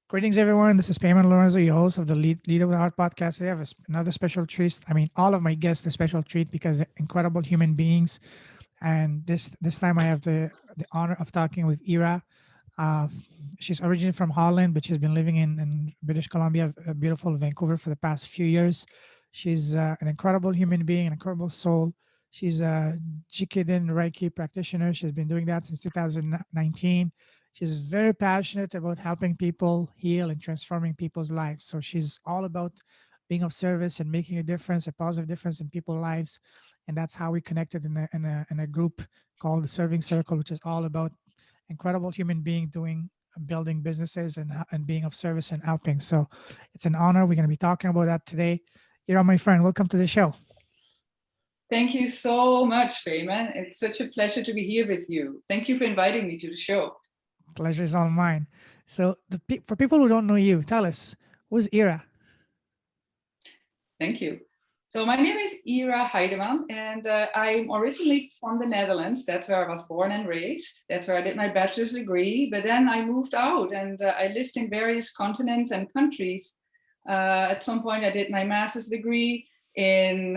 Greetings, everyone. This is Payman Lorenzo, your host of the Leader with Heart podcast. Today, I have another special treat. I mean, all of my guests are special treat because they're incredible human beings. And this time, I have the honor of talking with Ira. Uh, she's originally from Holland, but she's been living in British Columbia, beautiful Vancouver, for the past few years. She's an incredible human being, an incredible soul. She's a Jikiden Reiki practitioner. She's been doing that since 2019. She's very passionate about helping people heal and transforming people's lives. So she's all about being of service and making a difference, a positive difference in people's lives. And that's how we connected in a group called the Serving Circle, which is all about incredible human being doing building businesses and being of service and helping. So it's an honor. We're going to be talking about that today. Ira, my friend, welcome to the show. Thank you so much, Payman. It's such a pleasure to be here with you. Thank you for inviting me to the show. Pleasure is all mine. So for people who don't know you, tell us, who's Ira? Thank you. So my name is Ira Heidemann, and I'm originally from the Netherlands. That's where I was born and raised. That's where I did my bachelor's degree. But then I moved out, and I lived in various continents and countries. At some point, I did my master's degree in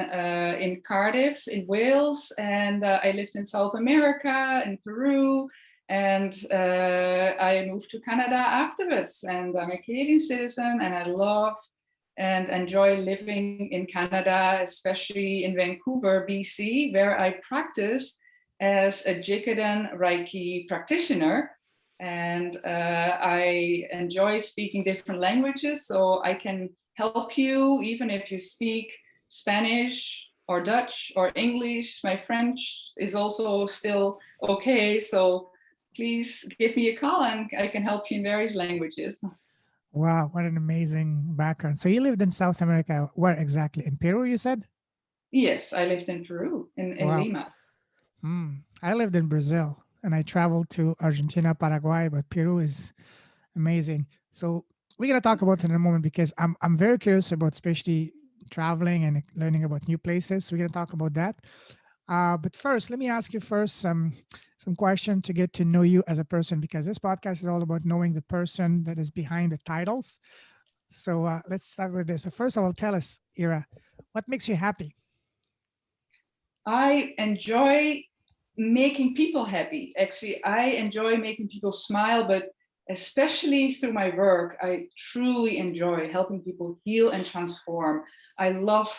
Cardiff, in Wales, and I lived in South America, in Peru. And I moved to Canada afterwards, and I'm a Canadian citizen, and I love and enjoy living in Canada, especially in Vancouver, BC, where I practice as a Jikiden Reiki practitioner. And I enjoy speaking different languages, so I can help you even if you speak Spanish or Dutch or English. My French is also still okay, so please give me a call and I can help you in various languages. Wow, what an amazing background. So you lived in South America. Where exactly? In Peru, you said? Yes, I lived in Peru, in Wow. Lima. I lived in Brazil and I traveled to Argentina, Paraguay, but Peru is amazing. So we're gonna talk about it in a moment because I'm very curious about especially traveling and learning about new places. So we're gonna talk about that. But first, let me ask you first some question to get to know you as a person because this podcast is all about knowing the person that is behind the titles. So let's start with this. So first of all, tell us, Ira, what makes you happy? I enjoy making people happy. Actually, I enjoy making people smile, but especially through my work, I truly enjoy helping people heal and transform. I love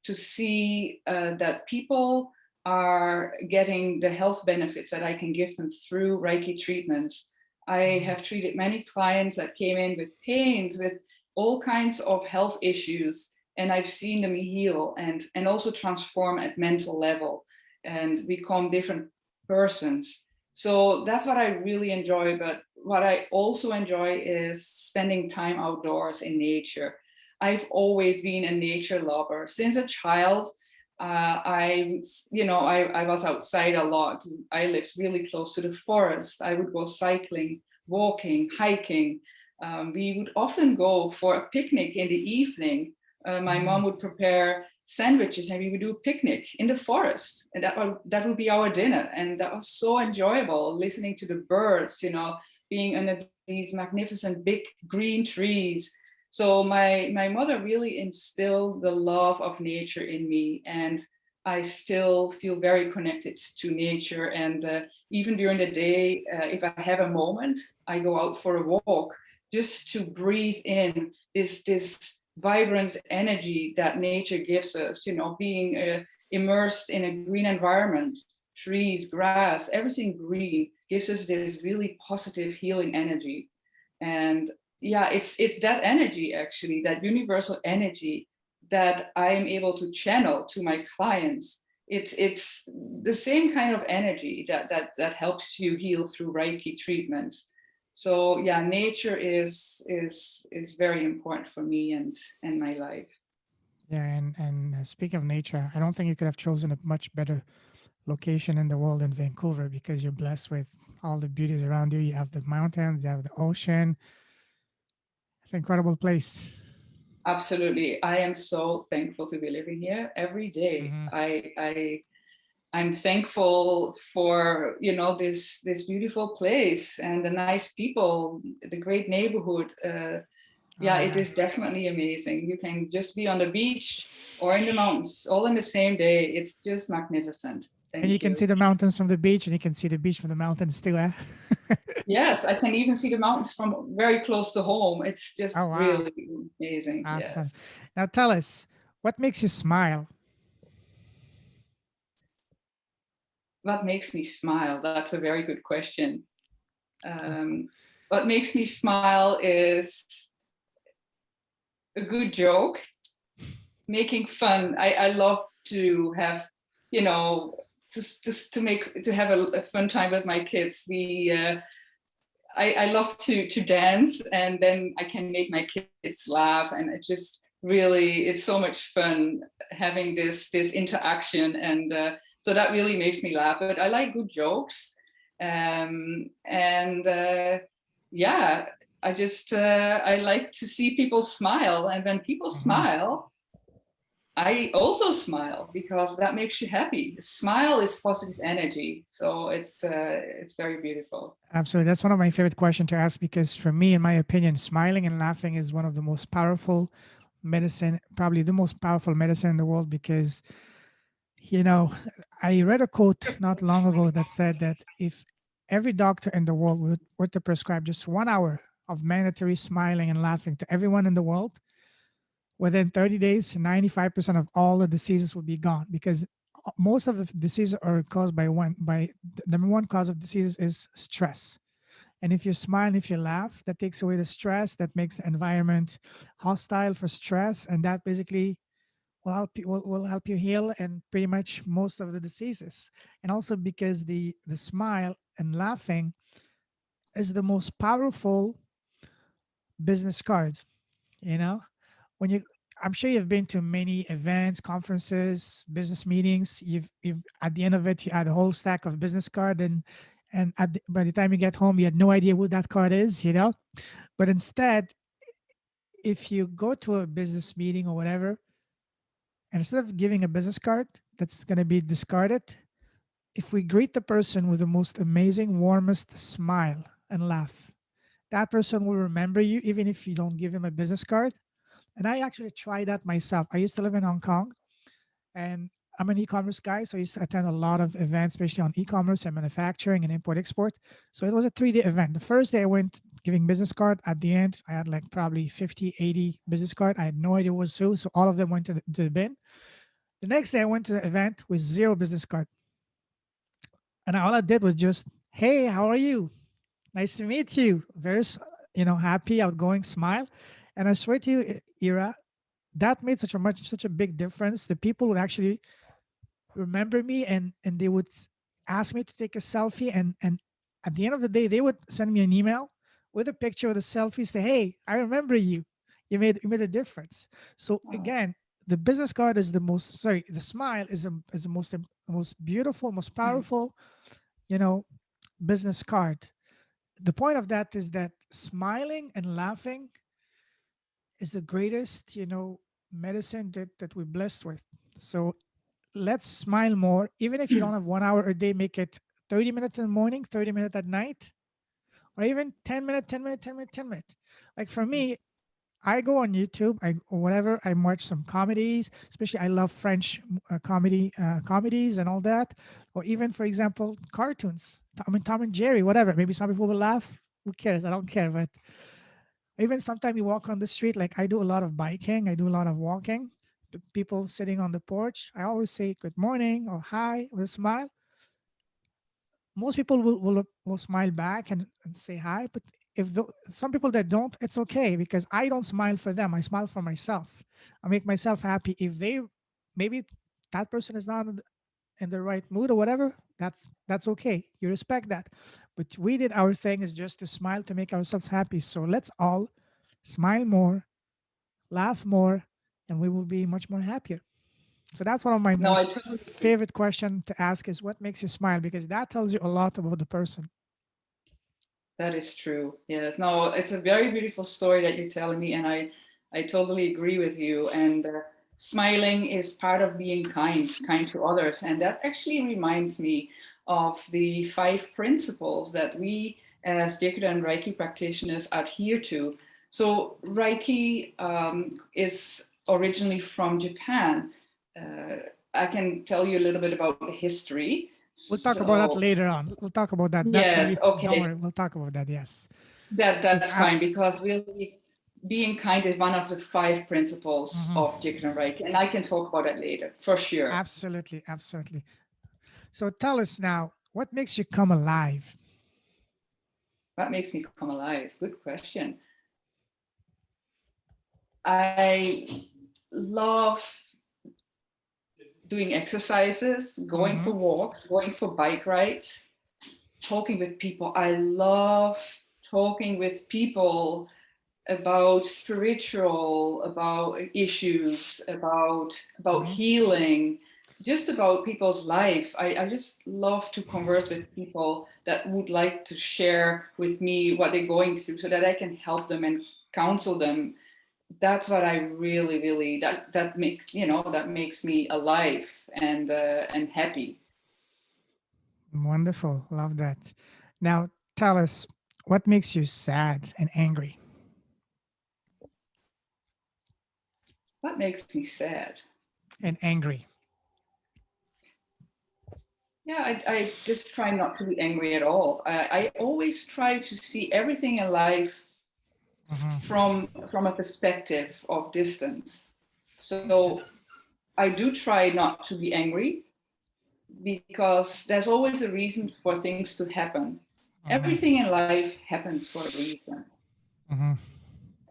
to see that people are getting the health benefits that I can give them through Reiki treatments. I have treated many clients that came in with pains, with all kinds of health issues, and I've seen them heal and also transform at mental level and become different persons. So that's what I really enjoy. But what I also enjoy is spending time outdoors in nature. I've always been a nature lover since a child. I was outside a lot. I lived really close to the forest. I would go cycling, walking, hiking. We would often go for a picnic in the evening. My mom would prepare sandwiches and we would do a picnic in the forest, and that would be our dinner. And that was so enjoyable, listening to the birds, being under these magnificent big green trees. So my mother really instilled the love of nature in me, and I still feel very connected to nature. And even during the day, if I have a moment, I go out for a walk just to breathe in this vibrant energy that nature gives us. Being immersed in a green environment, trees, grass, everything green gives us this really positive healing energy. And yeah, it's that energy, actually, that universal energy, that I am able to channel to my clients. It's the same kind of energy that helps you heal through Reiki treatments. So yeah, nature is very important for me and my life. Yeah, and speaking of nature, I don't think you could have chosen a much better location in the world than Vancouver because you're blessed with all the beauties around you. You have the mountains, you have the ocean. It's an incredible place. Absolutely. I am so thankful to be living here every day. Hmm. I I'm thankful for, you know, this beautiful place and the nice people, the great neighborhood. Yeah, it is definitely amazing. You can just be on the beach or in the mountains all in the same day. It's just magnificent. And you Thank can you. see the mountains from the beach, and you can see the beach from the mountains too. Eh? Yes, I can even see the mountains from very close to home. It's just Oh wow, really amazing. awesome! Yes. Now tell us, what makes you smile? What makes me smile? That's a very good question. What makes me smile is a good joke, making fun. I love to have, you know, just to have a fun time with my kids. I love to dance, and then I can make my kids laugh, and it just really, it's so much fun having this interaction, and so that really makes me laugh. But I like good jokes, and yeah, I like to see people smile, and when people Mhm. smile, I also smile because that makes you happy. Smile is positive energy, so it's very beautiful. Absolutely. That's one of my favorite questions to ask because, for me, in my opinion, smiling and laughing is one of the most powerful medicine, probably the most powerful medicine in the world. Because, you know, I read a quote not long ago that said that if every doctor in the world were to prescribe just 1 hour of mandatory smiling and laughing to everyone in the world, within 30 days, 95% of all the diseases would be gone because most of the diseases are caused by the number one cause of diseases is stress. And if you smile, if you laugh, that takes away the stress, that makes the environment hostile for stress. And that basically will help you heal and pretty much most of the diseases. And also because the smile and laughing is the most powerful business card, you know? When you I'm sure you've been to many events, conferences, business meetings. You've at the end of it, you had a whole stack of business card, and by the time you get home, you had no idea what that card is, you know. But instead, if you go to a business meeting or whatever, and instead of giving a business card that's going to be discarded, if we greet the person with the most amazing, warmest smile and laugh, that person will remember you even if you don't give him a business card. And I actually tried that myself. I used to live in Hong Kong, and I'm an e-commerce guy, so I used to attend a lot of events, especially on e-commerce and manufacturing and import export. So it was a 3-day event. The first day I went giving business card. At the end, I had like probably 50, 80 business card. I had no idea what was who, so all of them went to the bin. The next day I went to the event with zero business card, and all I did was just, "Hey, how are you? Nice to meet you." Very, happy, outgoing smile. And I swear to you, Ira, that made such a big difference. The people would actually remember me, and they would ask me to take a selfie, and at the end of the day they would send me an email with a picture with a selfie, say, "Hey, I remember you. You made a difference." So Oh. again, the business card is the smile is the most beautiful, most powerful, you know business card. The point of that is that smiling and laughing is the greatest, medicine that we're blessed with. So let's smile more. Even if you don't have 1 hour a day, make it 30 minutes in the morning, 30 minutes at night, or even 10 minutes, 10 minutes, 10 minutes, 10 minutes. Like for me, I go on YouTube, or whatever, I watch some comedies, especially I love French comedies and all that. Or even, for example, cartoons. Tom and Jerry, whatever. Maybe some people will laugh. Who cares? I don't care. But even sometimes you walk on the street, like I do a lot of biking, I do a lot of walking. The people sitting on the porch, I always say good morning or hi with a smile. Most people will smile back and say hi, but some people that don't, it's okay because I don't smile for them. I smile for myself. I make myself happy. If they maybe that person is not in the right mood or whatever, that's okay. You respect that. But we did our thing is just to smile to make ourselves happy. So let's all smile more, laugh more, and we will be much more happier. So that's one of my No, I most totally agree. favorite question to ask is what makes you smile because that tells you a lot about the person. That is true. Yes. No, it's a very beautiful story that you're telling me, and I totally agree with you. And smiling is part of being kind to others. And that actually reminds me of the 5 principles that we as Jikiden Reiki practitioners adhere to. So Reiki is originally from Japan. I can tell you a little bit about the history. We'll talk about that So later on. We'll talk about that. That's really, yes, don't okay, worry, we'll talk about that. Yes. Because that's fine, because really being kind is one of the 5 principles mhm. of Jikiden Reiki, and I can talk about it later for sure. Absolutely, absolutely. So tell us now, what makes you come alive? What makes me come alive? Good question. I love doing exercises, going Mm-hmm. for walks, going for bike rides, talking with people. I love talking with people about spiritual, about issues, about Mm-hmm. healing, just about people's life. I just love to converse with people that would like to share with me what they're going through so that I can help them and counsel them. That's what I really that makes, you know, that makes me alive and happy. Wonderful. Love that. Now tell us, what makes you sad and angry? What makes me sad? And angry. Yeah, I just try not to be angry at all. I always try to see everything in life Mm-hmm. from a perspective of distance. So I do try not to be angry because there's always a reason for things to happen. Everything in life happens for a reason. Mm-hmm.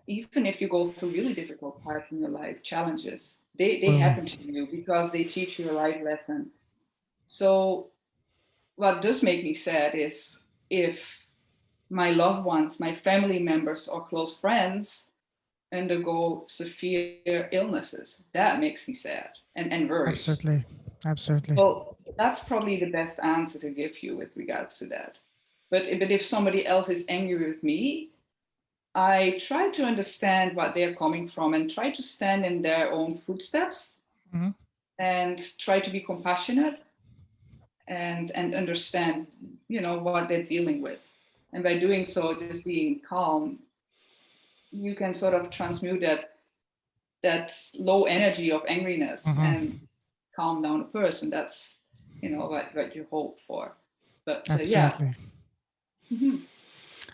Even if you go through really difficult parts in your life, challenges, they Totally. happen to you because they teach you a life lesson. So what does make me sad is if my loved ones, my family members or close friends undergo severe illnesses. That makes me sad and worried. Absolutely. Absolutely. So that's probably the best answer to give you with regards to that. But if somebody else is angry with me, I try to understand what they're coming from and try to stand in their own footsteps Mm-hmm. and try to be compassionate and understand, you know, what they're dealing with. And by doing so, just being calm, you can sort of transmute that low energy of angriness and Mm-hmm. calm down a person. That's, you know, what you hope for. But yeah. Absolutely. Mhm.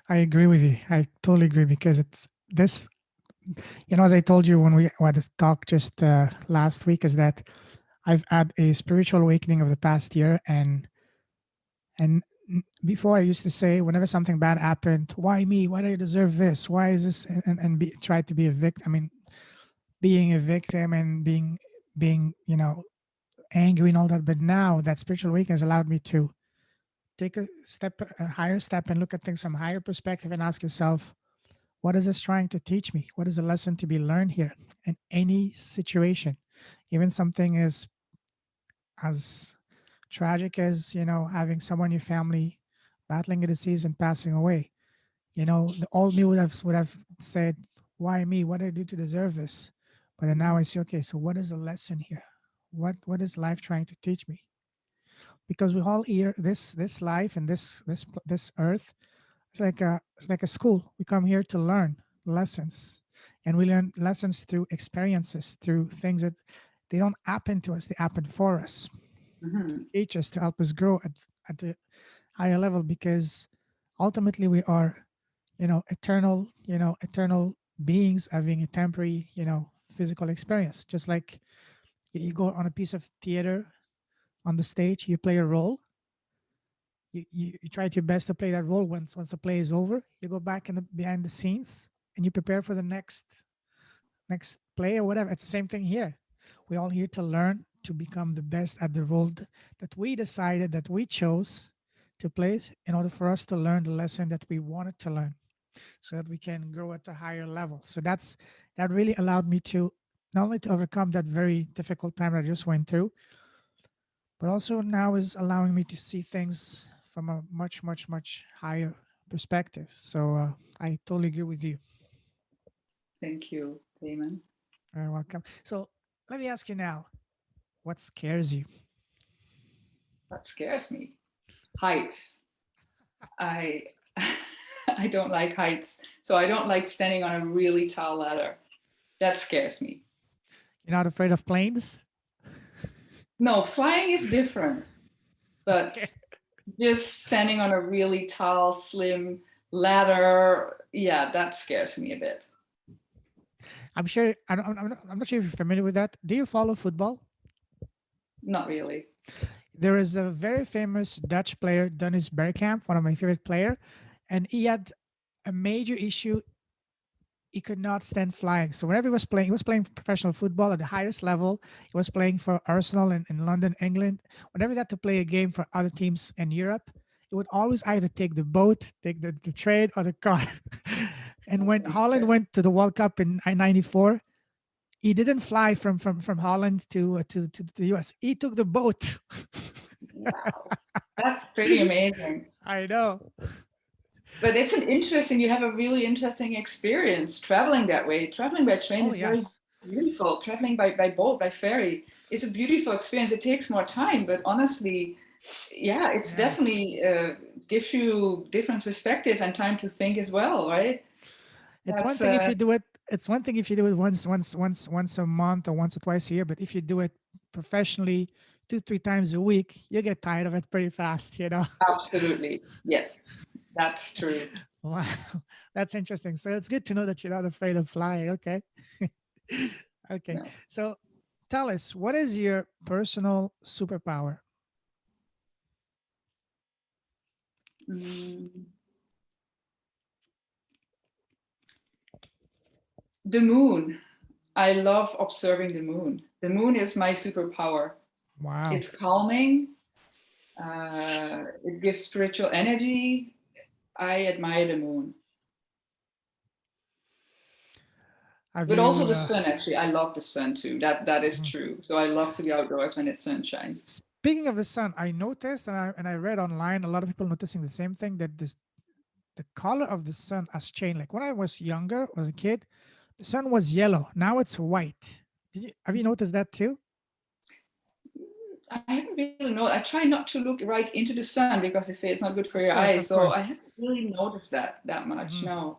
I agree with you. I totally agree because it's this, as I told you when we had this talk just last week, is that I've had a spiritual awakening of the past year. And before I used to say, whenever something bad happened, why me? Why do I deserve this? Why is this? And try to be a victim. I mean, being a victim and being, angry and all that. But now that spiritual awakening has allowed me to take a higher step and look at things from a higher perspective and ask yourself, what is this trying to teach me? What is the lesson to be learned here in any situation? Even something as tragic as, having someone in your family battling a disease and passing away. The old me would have said, why me? What did I do to deserve this? But then now I see, okay, so what is the lesson here? What is life trying to teach me? Because we all here, this life and this earth, it's like a school. We come here to learn lessons, and we learn lessons through experiences, through things that they don't happen to us; they happen for us, to Mhm. teach us, to help us grow at the higher level. Because ultimately, we are, eternal beings having a temporary, physical experience. Just like you go on a piece of theater on the stage, you play a role. You try your best to play that role. Once the play is over, you go back in behind the scenes and you prepare for the next play or whatever. It's the same thing here. We're all here to learn to become the best at the role that we decided, that we chose to play, in order for us to learn the lesson that we wanted to learn, so that we can grow at a higher level. So that really allowed me to not only to overcome that very difficult time that I just went through, but also now is allowing me to see things from a much, much, much higher perspective. So I totally agree with you. Thank you, Damon. Very welcome. So let me ask you now, what scares you? That scares me. Heights. I I don't like heights. So I don't like standing on a really tall ladder. That scares me. You're not afraid of planes? No, flying is different, but Okay. just standing on a really tall, slim ladder, yeah, that scares me a bit. I'm sure, I'm not sure if you're familiar with that. Do you follow football? Not really. There is a very famous Dutch player, Dennis Bergkamp, one of my favorite player, and he had a major issue. He could not stand flying. So whenever he was playing professional football at the highest level. He was playing for Arsenal in London, England. Whenever he had to play a game for other teams in Europe, he would always either take the boat, take the train, or the car. And when Okay. Holland went to the World Cup in '94, he didn't fly from Holland to the US. He took the boat. Wow. That's pretty amazing. I know. But it's an interesting, you have a really interesting experience traveling that way. Traveling by train Oh is very yes. beautiful. Traveling by boat, by ferry is a beautiful experience. It takes more time, but honestly, yeah, it's Yeah. definitely gives you different perspective and time to think as well, right? It's one That's thing if you do it. It's one thing if you do it once a month or once or twice a year. But if you do it professionally, 2 3 times a week, you get tired of it pretty fast. You know. absolutely, yes, that's true. Wow, that's interesting. So it's good to know that you're not afraid of flying. Okay. Okay. No. So tell us, what is your personal superpower? Mm, the moon. I love observing the moon. The moon is my superpower. Wow. It's calming. It gives spiritual energy. I admire the moon, Have but also you? the sun. Actually, I love the sun too. That is Mhm. true. So I love to be outdoors when it's sun shines. Speaking of the sun, I noticed and I read online a lot of people noticing the same thing that the color of the sun has changed. Like when I was younger, was a kid, the sun was yellow. Now it's white. Have you noticed that too? I haven't really know. I try not to look right into the sun because they say it's not good for Of your course, eyes. of So I course. haven't really noticed that much. Hmm. No,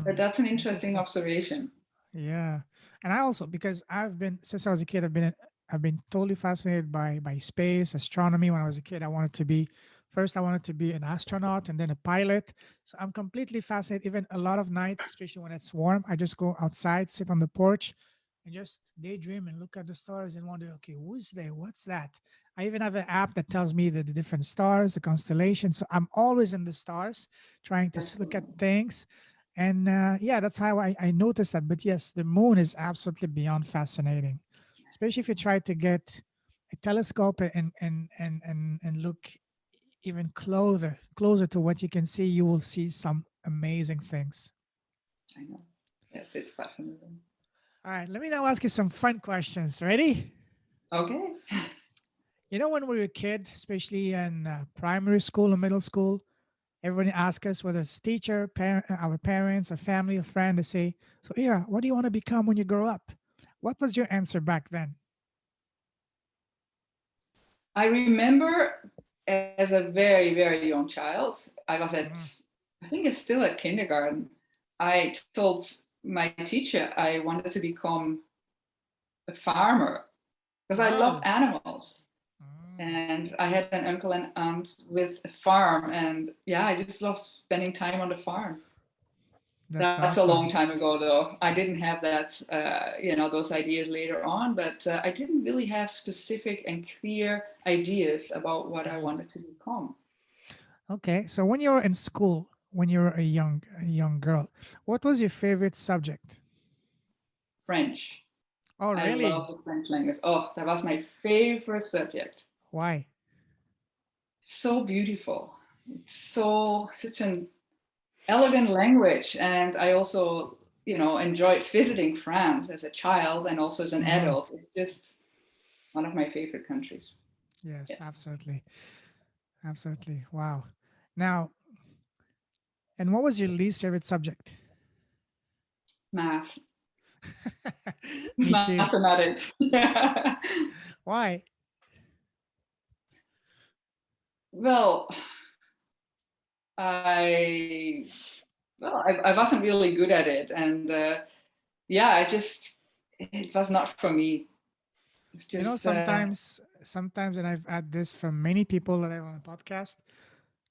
but Mm, that's an interesting interesting. observation. Yeah, and I also because I've been since I was a kid, I've been totally fascinated by space, astronomy. When I was a kid, I wanted to be first I wanted to be an astronaut and then a pilot. So I'm completely fascinated. Even a lot of nights, especially when it's warm, I just go outside, sit on the porch, and just daydream and look at the stars and wonder, okay, who's there? What's that? I even have an app that tells me the different stars, the constellations. So I'm always in the stars, trying to That's look at things and yeah, that's how I noticed that. But yes, the moon is absolutely beyond fascinating, yes, especially if you try to get a telescope and look even closer to what you can see. You will see some amazing things. I know. Yes, it's fascinating. All right, let me now ask you some fun questions. Ready? Okay. You know, when we were a kid, especially in primary school or middle school, everyone asks us whether it's teacher, our parents, or family, or friend. They say, "So, Ira, what do you want to become when you grow up?" What was your answer back then? I remember as a very, very young child, I was Mhm. I think it's still at kindergarten. I told my teacher I wanted to become a farmer because I loved Wow. animals. Mm, And I had an uncle and aunt with a farm. And yeah, I just love spending time on the farm. that's That's a long awesome. time ago, though. I didn't have that, those ideas later on, but I didn't really have specific and clear ideas about what I Mhm. wanted to become. Okay, so when you were in school, when you were a young girl, what was your favorite subject? French. Oh, I love really? the French language. Oh, that was my favorite subject. Why? So beautiful. It's such an elegant language, and I also, enjoyed visiting France as a child and also as an Hmm. adult. It's just one of my favorite countries. Yes, Yeah, absolutely, absolutely. Wow. Now, and what was your least favorite subject? math. Me too. Mathematics. Why? Well, I I wasn't really good at it, and yeah, it was not for me. It's You know, just sometimes, and I've had this from many people that I have on the podcast.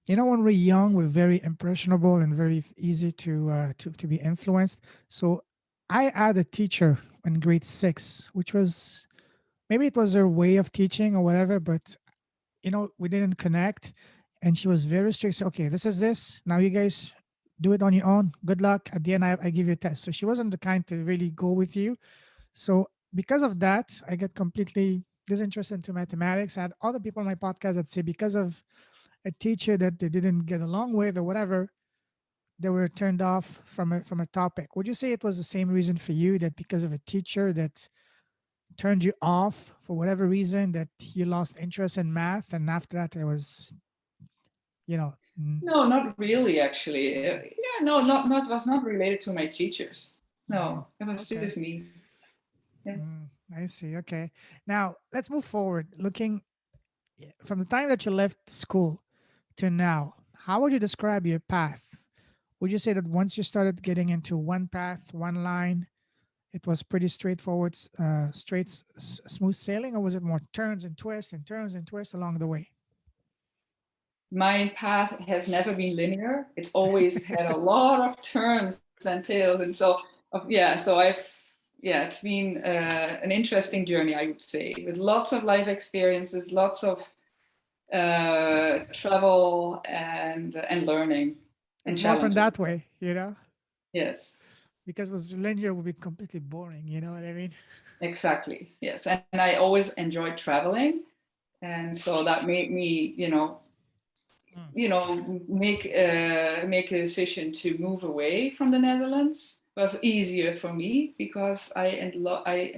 You know, when we're young, we're very impressionable and very easy to be influenced. So, I had a teacher in grade 6, which was maybe it was her way of teaching or whatever, but we didn't connect, and she was very strict. So, okay, this is this. Now you guys do it on your own. Good luck. At the end, I give you a test. So she wasn't the kind to really go with you. So because of that, I get completely disinterested into mathematics. I had other people on my podcast that say because of a teacher that they didn't get along with or whatever, they were turned off from a topic. Would you say it was the same reason for you, that because of a teacher that turned you off for whatever reason, that you lost interest in math, and after that it was, you know, no, not really actually. Yeah, no, not was not related to my teachers. mm-hmm. No, it was Okay. just me. Yeah. I see. Okay. Now let's move forward. Looking from the time that you left school to now, how would you describe your path? Would you say that once you started getting into one path, one line, it was pretty straightforward, smooth sailing, or was it more turns and twists and turns and twists along the way? My path has never been linear. It's always had a lot of turns and tails, and so yeah. So it's been an interesting journey, I would say, with lots of life experiences, lots of travel and learning and It's more from challenges. that way, Yes, because was linear would be completely boring. You know what I mean? exactly. Yes, and I always enjoyed traveling, and so that made me, Mm. make a decision to move away from the Netherlands. It was easier for me because I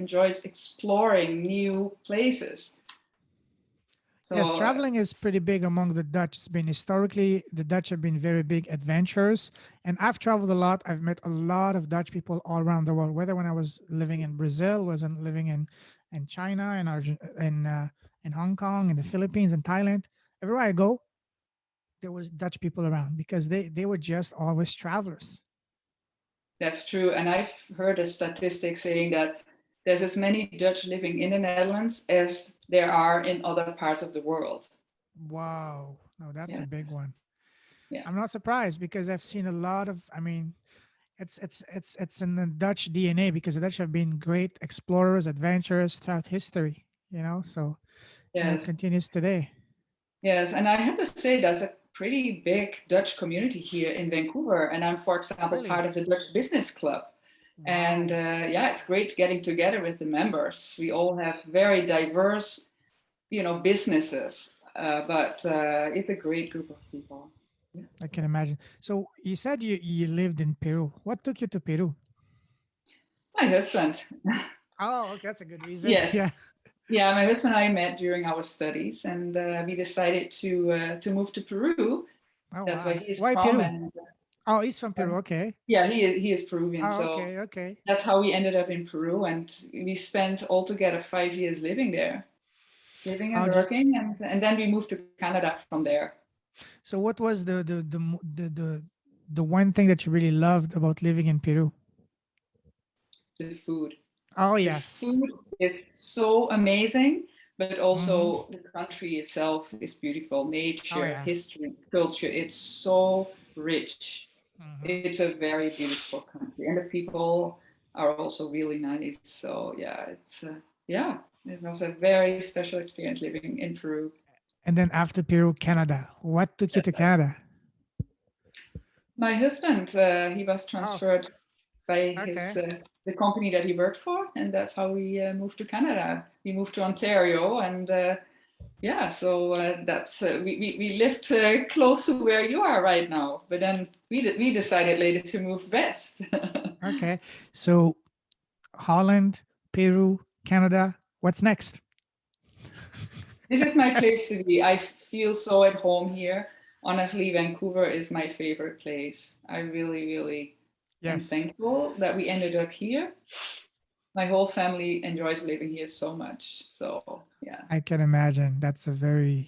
enjoyed exploring new places. Yes, So traveling is pretty big among the Dutch. It's been historically, the Dutch have been very big adventurers. And I've traveled a lot. I've met a lot of Dutch people all around the world, whether when I was living in Brazil, wasn't living in China, in Hong Kong, in the Philippines, in Thailand. Everywhere I go, there was Dutch people around because they were just always travelers. that's true. And I've heard a statistic saying that there's as many Dutch living in the Netherlands as there are in other parts of the world. Wow. No, that's a Yeah, big one. yeah. I'm not surprised because I've seen a lot of, I mean, it's in the Dutch DNA because the Dutch have been great explorers, adventurers throughout history, so and it Yes. continues today. Yes, and I have to say there's a pretty big Dutch community here in Vancouver, and I'm, for example, part Really? of the Dutch Business Club. And Wow. yeah, it's great getting together with the members. We all have very diverse, businesses, but it's a great group of people. Yeah. I can imagine. So you said you lived in Peru. What took you to Peru? My husband, Oh, okay, that's a good reason. yes, Yeah. yeah, my husband and I met during our studies, and we decided to move to Peru. Oh That's where wow. he's Why from, Peru? and Oh, he's from Peru. Okay. yeah, he is Peruvian, Oh, so okay, okay. that's how we ended up in Peru, and we spent altogether 5 years living there, living and How did you, working, and then we moved to Canada from there. so what was the one thing that you really loved about living in Peru? The food, Oh the yes. food is so amazing, but Mm-hmm. also the country itself is beautiful. Oh Nature, yeah. history, culture, it's so rich. Mm-hmm. It's a very beautiful country, and the people are also really nice. So yeah, yeah, it was a very special experience living in Peru. And then after Peru, Canada. What took you to Canada? My husband, he was Oh, transferred by his okay. the company that he worked for, and that's how we moved to Canada. We moved to Ontario, and yeah, so that's we lived close to where you are right now. But then we decided later to move west. Okay. So Holland, Peru, Canada. What's next? This is my place to be. I feel so at home here. Honestly, Vancouver is my favorite place. I really, really am Yes. thankful that we ended up here. my whole family enjoys living here so much. So yeah. I can imagine. That's a very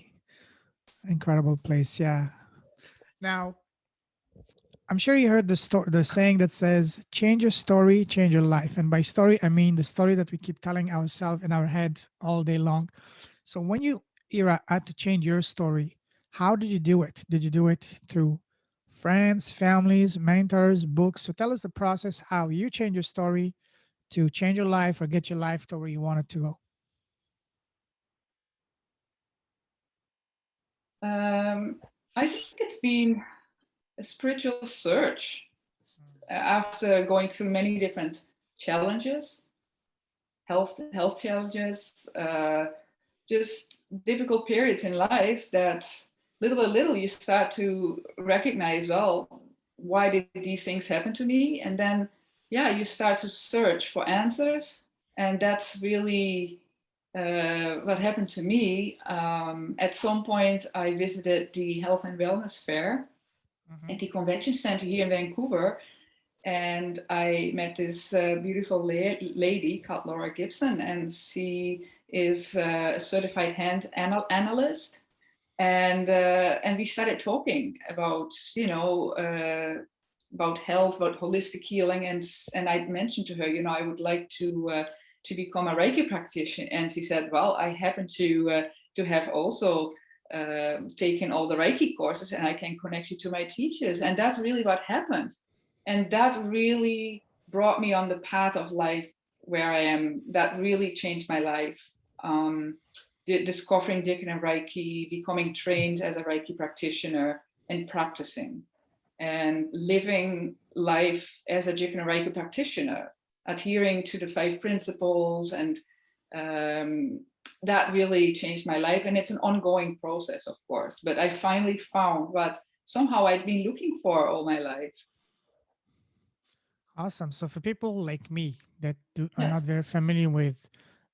incredible place. Yeah. Now, I'm sure you heard the saying that says, "Change your story, change your life." And by story, I mean the story that we keep telling ourselves in our head all day long. So when you Ira had to change your story, how did you do it? Did you do it through friends, families, mentors, books? So tell us the process how you change your story to change your life or get your life to where you want it to go. I think it's been a spiritual search after going through many different challenges, health challenges, just difficult periods in life that little by little you start to recognize, well, why did these things happen to me? And then, yeah, you start to search for answers. And that's really what happened to me. At some point, I visited the Health and Wellness Fair Mhm. at the convention center here in Vancouver. And I met this beautiful lady called Laura Gibson, and she is a certified hand analyst. And we started talking about, about health, about holistic healing, and I mentioned to her, I would like to become a Reiki practitioner. And she said, well, I happen to have also taken all the Reiki courses, and I can connect you to my teachers. And that's really what happened. And that really brought me on the path of life where I am. That really changed my life. Discovering Jikiden Reiki, becoming trained as a Reiki practitioner, and practicing and living life as a Jikiden Reiki practitioner, adhering to the 5 principles. And that really changed my life. And it's an ongoing process, of course. But I finally found what somehow I'd been looking for all my life. Awesome. So for people like me that are not Yes. very familiar with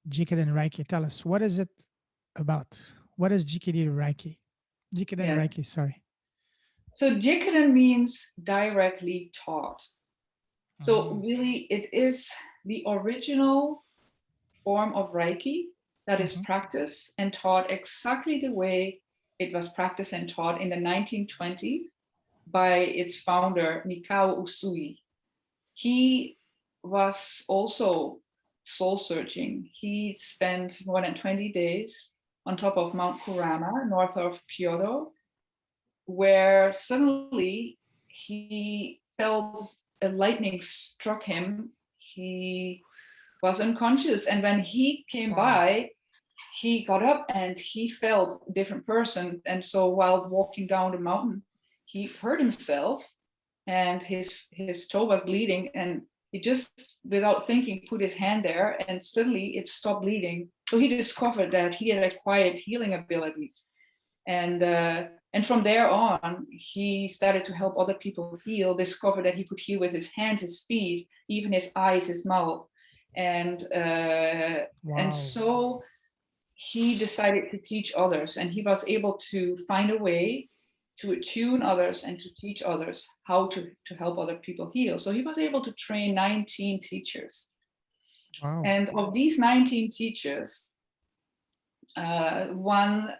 Jikiden Reiki, tell us what is it about? What is Jikiden Reiki? Jikiden Yes. Reiki, sorry. So Jikiden means directly taught. So Mm. really, it is the original form of Reiki that is Mhm. practiced and taught exactly the way it was practiced and taught in the 1920s by its founder, Mikai Usue. He was also soul searching. He spent more than 20 days on top of Mount Kurama, north of Kyoto, where suddenly he felt a lightning struck him. He was unconscious. And when he came Wow. by, he got up and he felt a different person. And so while walking down the mountain, he hurt himself and his toe was bleeding. And he just, without thinking, put his hand there and suddenly it stopped bleeding. So he discovered that he had acquired healing abilities. And from there on, he started to help other people heal, discovered that he could heal with his hands, his feet, even his eyes, his mouth. And Wow. so he decided to teach others, and he was able to find a way to attune others and to teach others how to help other people heal. So he was able to train 19 teachers. Wow. And of these 19 teachers, one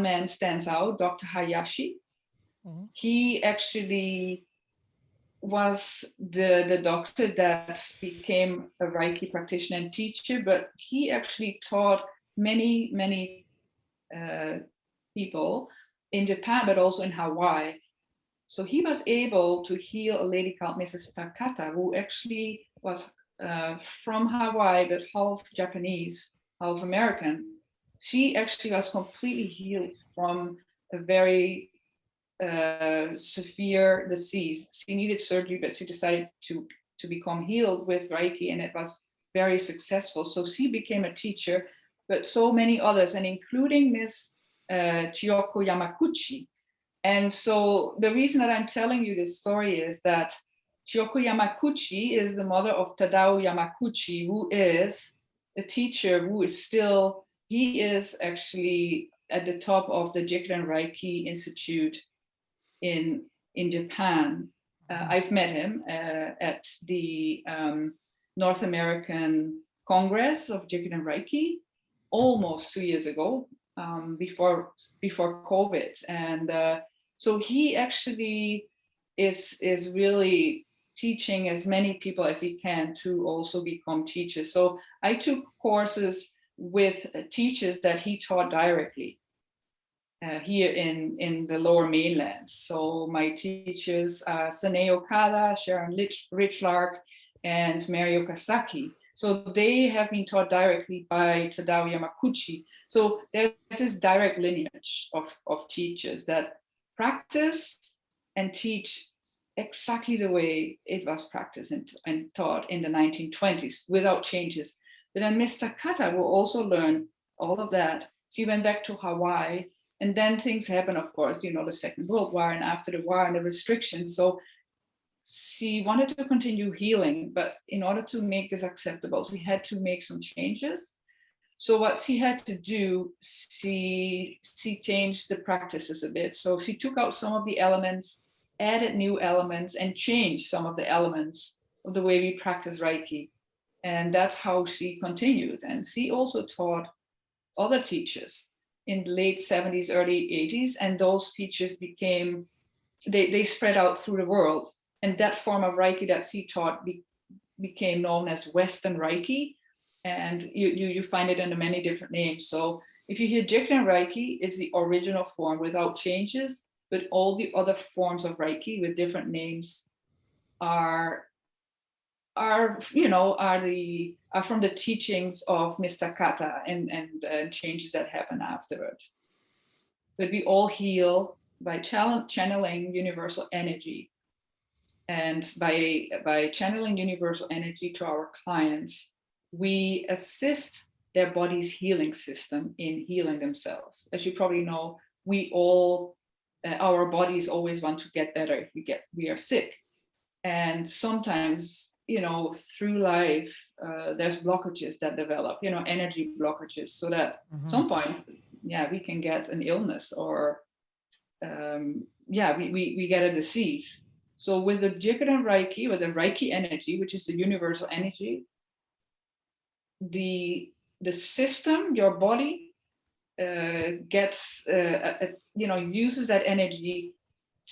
man stands out, Dr. Hayashi. Mhm. He actually was the doctor that became a Reiki practitioner and teacher, but he actually taught many people in Japan, but also in Hawaii. So he was able to heal a lady called Mrs. Takata, who actually was from Hawaii, but half Japanese, half American. She actually was completely healed from a very severe disease. She needed surgery, but she decided to become healed with Reiki, and it was very successful. So she became a teacher, but so many others, and including Miss Chiyoko Yamaguchi. And so the reason that I'm telling you this story is that Chiyoko Yamaguchi is the mother of Tadao Yamaguchi, who is a teacher who is still, he is actually at the top of the Jikiden Reiki Institute in Japan. Mhm. I've met him at the North American Congress of Jikiden Reiki almost 2 years ago, before COVID. And so he actually is really teaching as many people as he can to also become teachers. So I took courses with teachers that he taught directly here in the lower mainland. So my teachers are Sane Okada, Sharon Richlark, and Mary Okazaki. So they have been taught directly by Tadao Yamaguchi. So there's this direct lineage of teachers that practice and teach exactly the way it was practiced and taught in the 1920s without changes. But then Mr. Kata will also learn all of that. So he went back to Hawaii, and then things happen, of course, the Second World War, and after the war and the restrictions. So she wanted to continue healing, but in order to make this acceptable, she had to make some changes. So what she had to do, she changed the practices a bit. So she took out some of the elements, added new elements, and changed some of the elements of the way we practice Reiki. And that's how she continued. And she also taught other teachers in the late 70s, early 80s, and those teachers they spread out through the world. And that form of Reiki that she taught became known as Western Reiki. And you find it under many different names. So if you hear Jikiden Reiki, it's the original form without changes, but all the other forms of Reiki with different names are from the teachings of Mr. Kata and changes that happen afterward. But we all heal by channeling universal energy. And by channeling universal energy to our clients, we assist their body's healing system in healing themselves. As you probably know, our bodies always want to get better if we are sick. And sometimes, through life, there's blockages that develop, energy blockages, so that at some point, we can get an illness or, we get a disease. So with the Jikiden Reiki, with the Reiki energy, which is the universal energy, the system, your body gets, uses that energy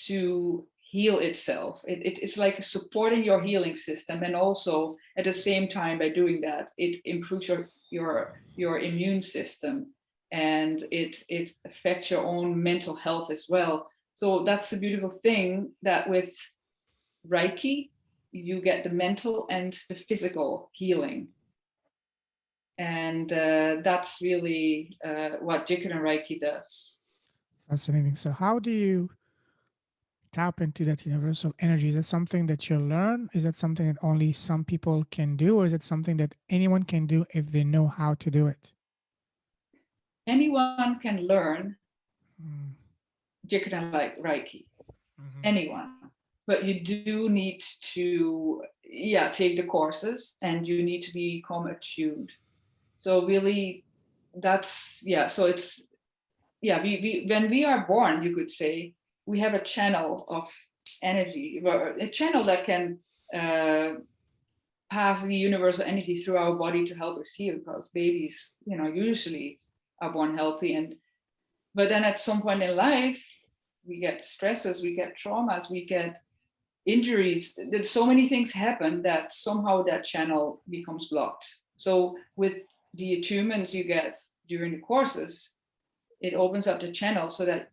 to heal itself. It's like supporting your healing system, and also at the same time, by doing that, it improves your immune system, and it affects your own mental health as well. So that's the beautiful thing, that with Reiki, you get the mental and the physical healing. And that's really what Jikiden Reiki does. Fascinating. So how do you tap into that universal energy? Is it something that you learn? Is it something that only some people can do? Or is it something that anyone can do if they know how to do it? Anyone can learn Jikiden Reiki. Anyone. But you do need to take the courses, and you need to become attuned. So really, that's so it's we when we are born, you could say, we have a channel of energy, a channel that can pass the universal energy through our body to help us heal, because babies usually are born healthy, but then at some point in life we get stresses, we get traumas, we get injuries. So many things happen that somehow that channel becomes blocked. So with the attunements you get during the courses, it opens up the channel so that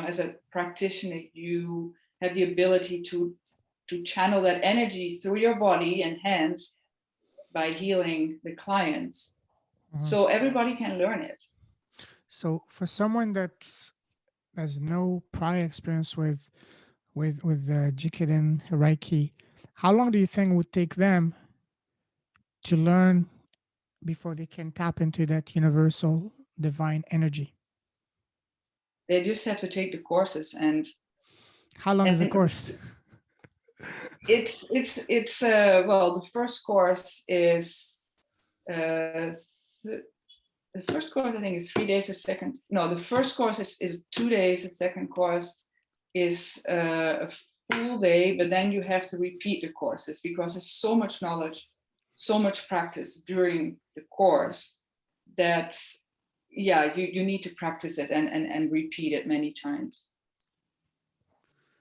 as a practitioner, you have the ability to channel that energy through your body and hands by healing the clients. So everybody can learn it. So for someone that has no prior experience with Jikiden Reiki, how long do you think it would take them to learn before they can tap into that universal divine energy? They just have to take the courses. And how long is the course? It's the first course is the first course, I think, is 3 days. The first course is 2 days. The second course is a full day, but then you have to repeat the courses because there's so much knowledge, so much practice during the course that, yeah, you need to practice it and repeat it many times.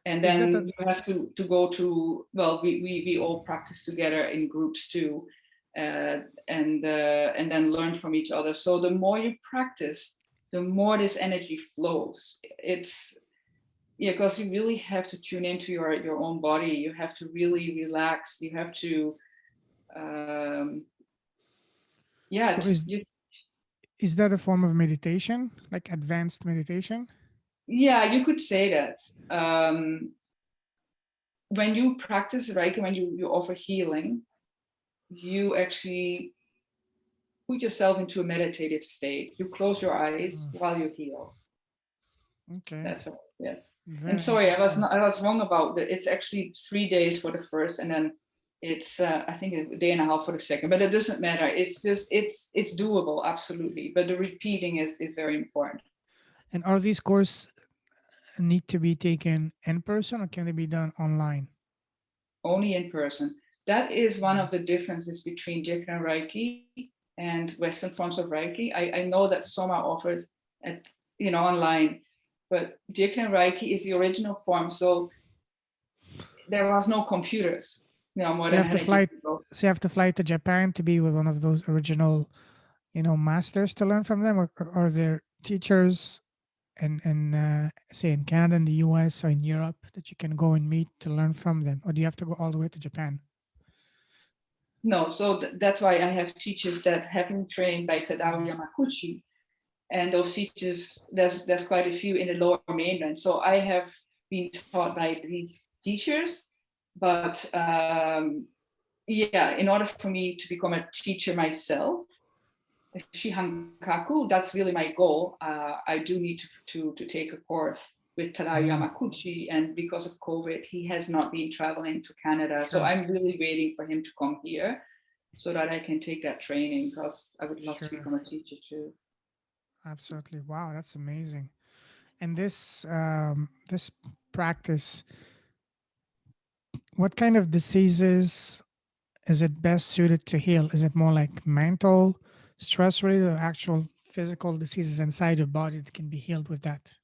And Is that then you have to go to, well, we all practice together in groups too, and then learn from each other. So the more you practice, the more this energy flows. It's, yeah, because you really have to tune into your own body. You have to really relax. You have to, yeah. so is that a form of meditation, like advanced meditation? Yeah, you could say that. When you practice Reiki, when you offer healing, you actually put yourself into a meditative state. You close your eyes while you heal. Okay. That's all. Yes. Very And sorry, interesting. I was wrong about it. It's actually 3 days for the first, and then it's I think a day and a half for the second. But it doesn't matter. It's just it's doable, absolutely. But the repeating is very important. And are these courses need to be taken in person, or can they be done online? Only in person. That is one of the differences between Jikiden Reiki and Western forms of Reiki. I know that some are offered at, online, but Jikiden Reiki is the original form. So there was no computers, more So you than have to 100 years fly. ago. So you have to fly to Japan to be with one of those original, masters to learn from them, or are there teachers in say in Canada, in the US, or in Europe that you can go and meet to learn from them, or do you have to go all the way to Japan? No, so that's why I have teachers that have been trained by Tadao Yamaguchi. And those teachers, there's quite a few in the lower mainland. So I have been taught by these teachers, but yeah, in order for me to become a teacher myself, Shihankaku, that's really my goal. I do need to take a course with Tadao Yamaguchi, and because of COVID, he has not been traveling to Canada. So Sure. I'm really waiting for him to come here so that I can take that training, because I would love to Sure. become a teacher too. Absolutely. Wow, that's amazing. And this practice, what kind of diseases is it best suited to heal? Is it more like mental, stress related, or actual physical diseases inside your body that can be healed with that?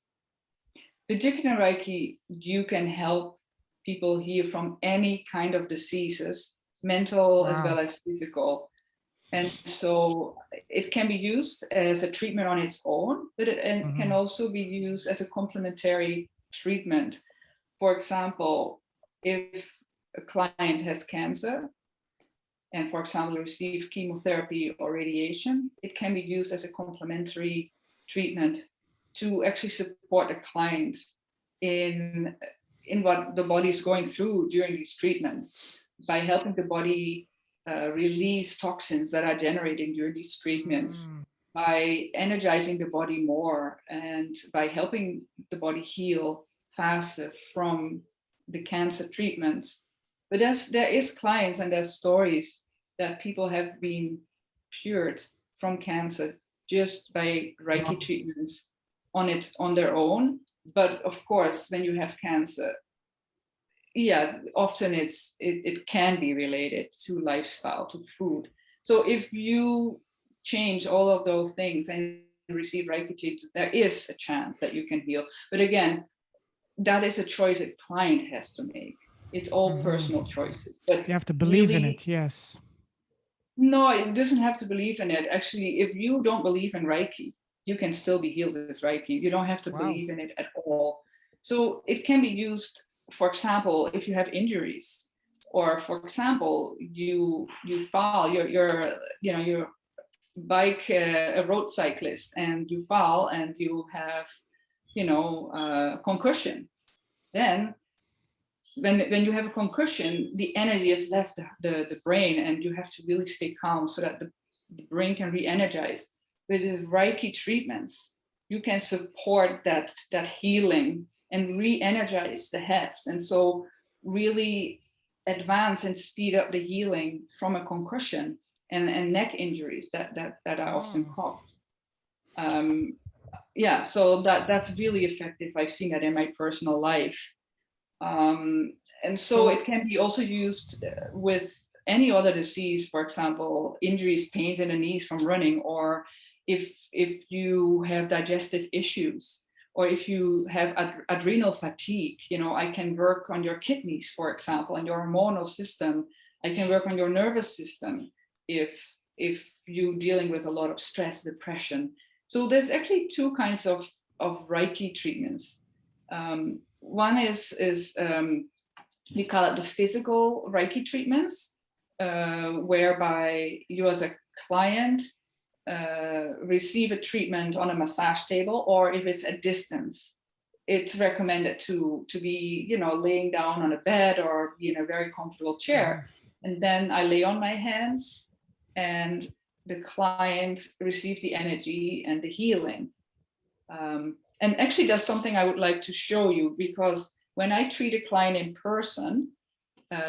With Jikiden Reiki, you can help people heal from any kind of diseases, mental as well Wow. as physical. And so it can be used as a treatment on its own, but it can also be used as a complementary treatment. For example, if a client has cancer and, for example, receive chemotherapy or radiation, it can be used as a complementary treatment to actually support the client in what the body is going through during these treatments, by helping the body release toxins that are generating during these treatments, by energizing the body more, and by helping the body heal faster from the cancer treatments. But there is clients and there's stories that people have been cured from cancer just by Reiki treatments on their own. But of course, when you have cancer, yeah, often it can be related to lifestyle, to food. So if you change all of those things and receive Reiki treatment, there is a chance that you can heal. But again, that is a choice a client has to make. It's all personal choices. But You have to believe in really, it. Yes. no, it doesn't have to believe in it. Actually, if you don't believe in Reiki, you can still be healed with Reiki. You don't have to Wow. believe in it at all. So it can be used, for example, if you have injuries, or for example, you fall, you're bike a road cyclist and you fall and you have concussion. Then when you have a concussion, the energy has left the brain, and you have to really stay calm so that the brain can re-energize. With these Reiki treatments, you can support that healing and re-energize the heads, and so really advance and speed up the healing from a concussion and neck injuries that are often caused. Yeah, so that's really effective. I've seen that in my personal life. And so it can be also used with any other disease, for example, injuries, pains in the knees from running, or if you have digestive issues, or if you have adrenal fatigue, I can work on your kidneys, for example, and your hormonal system. I can work on your nervous system if you're dealing with a lot of stress, depression. So there's actually two kinds of Reiki treatments. One is we call it the physical Reiki treatments, whereby you as a client receive a treatment on a massage table, or if it's a distance, it's recommended to be, laying down on a bed or be in a very comfortable chair. And then I lay on my hands and the client receives the energy and the healing. And actually that's something I would like to show you, because when I treat a client in person,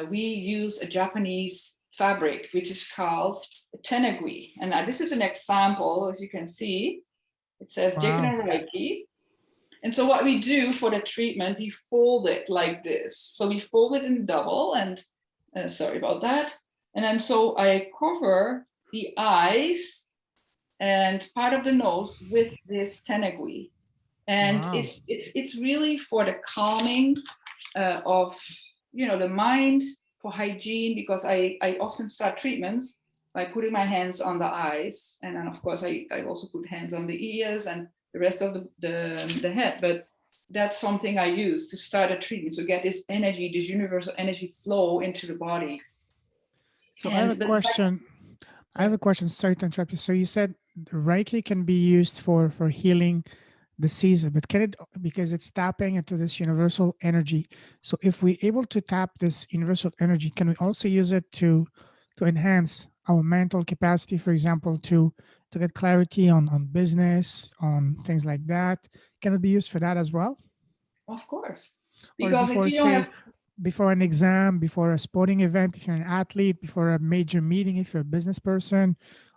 we use a Japanese fabric, which is called tenegui. And this is an example, as you can see, it says Jikiden Reiki. And so what we do for the treatment, we fold it like this. So we fold it in double, and sorry about that. And then so I cover the eyes and part of the nose with this tenegui. And it's really for the calming of the mind, for hygiene, because I often start treatments by putting my hands on the eyes, and then of course I also put hands on the ears and the rest of the head. But that's something I use to start a treatment, to get this energy, this universal energy flow into the body. So I have a question. Sorry to interrupt you. So you said Reiki can be used for healing disease, but can it, because it's tapping into this universal energy, so if we're able to tap this universal energy, can we also use it to enhance our mental capacity, for example, to get clarity on business, on things like that? Can it be used for that as well? Of course. Because before, before an exam, before a sporting event, if you're an athlete, before a major meeting, if you're a business person,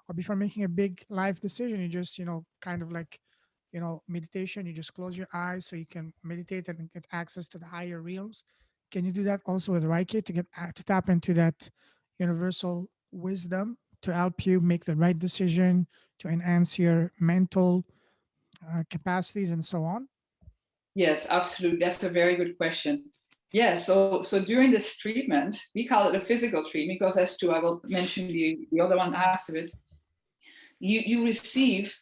or before making a big life decision, you just kind of like meditation, you just close your eyes so you can meditate and get access to the higher realms. Can you do that also with Reiki, to get to tap into that universal wisdom to help you make the right decision, to enhance your mental capacities and so on? Yes, absolutely. That's a very good question. Yeah, so during this treatment, we call it a physical treatment, because as to, I will mention the other one after it, you receive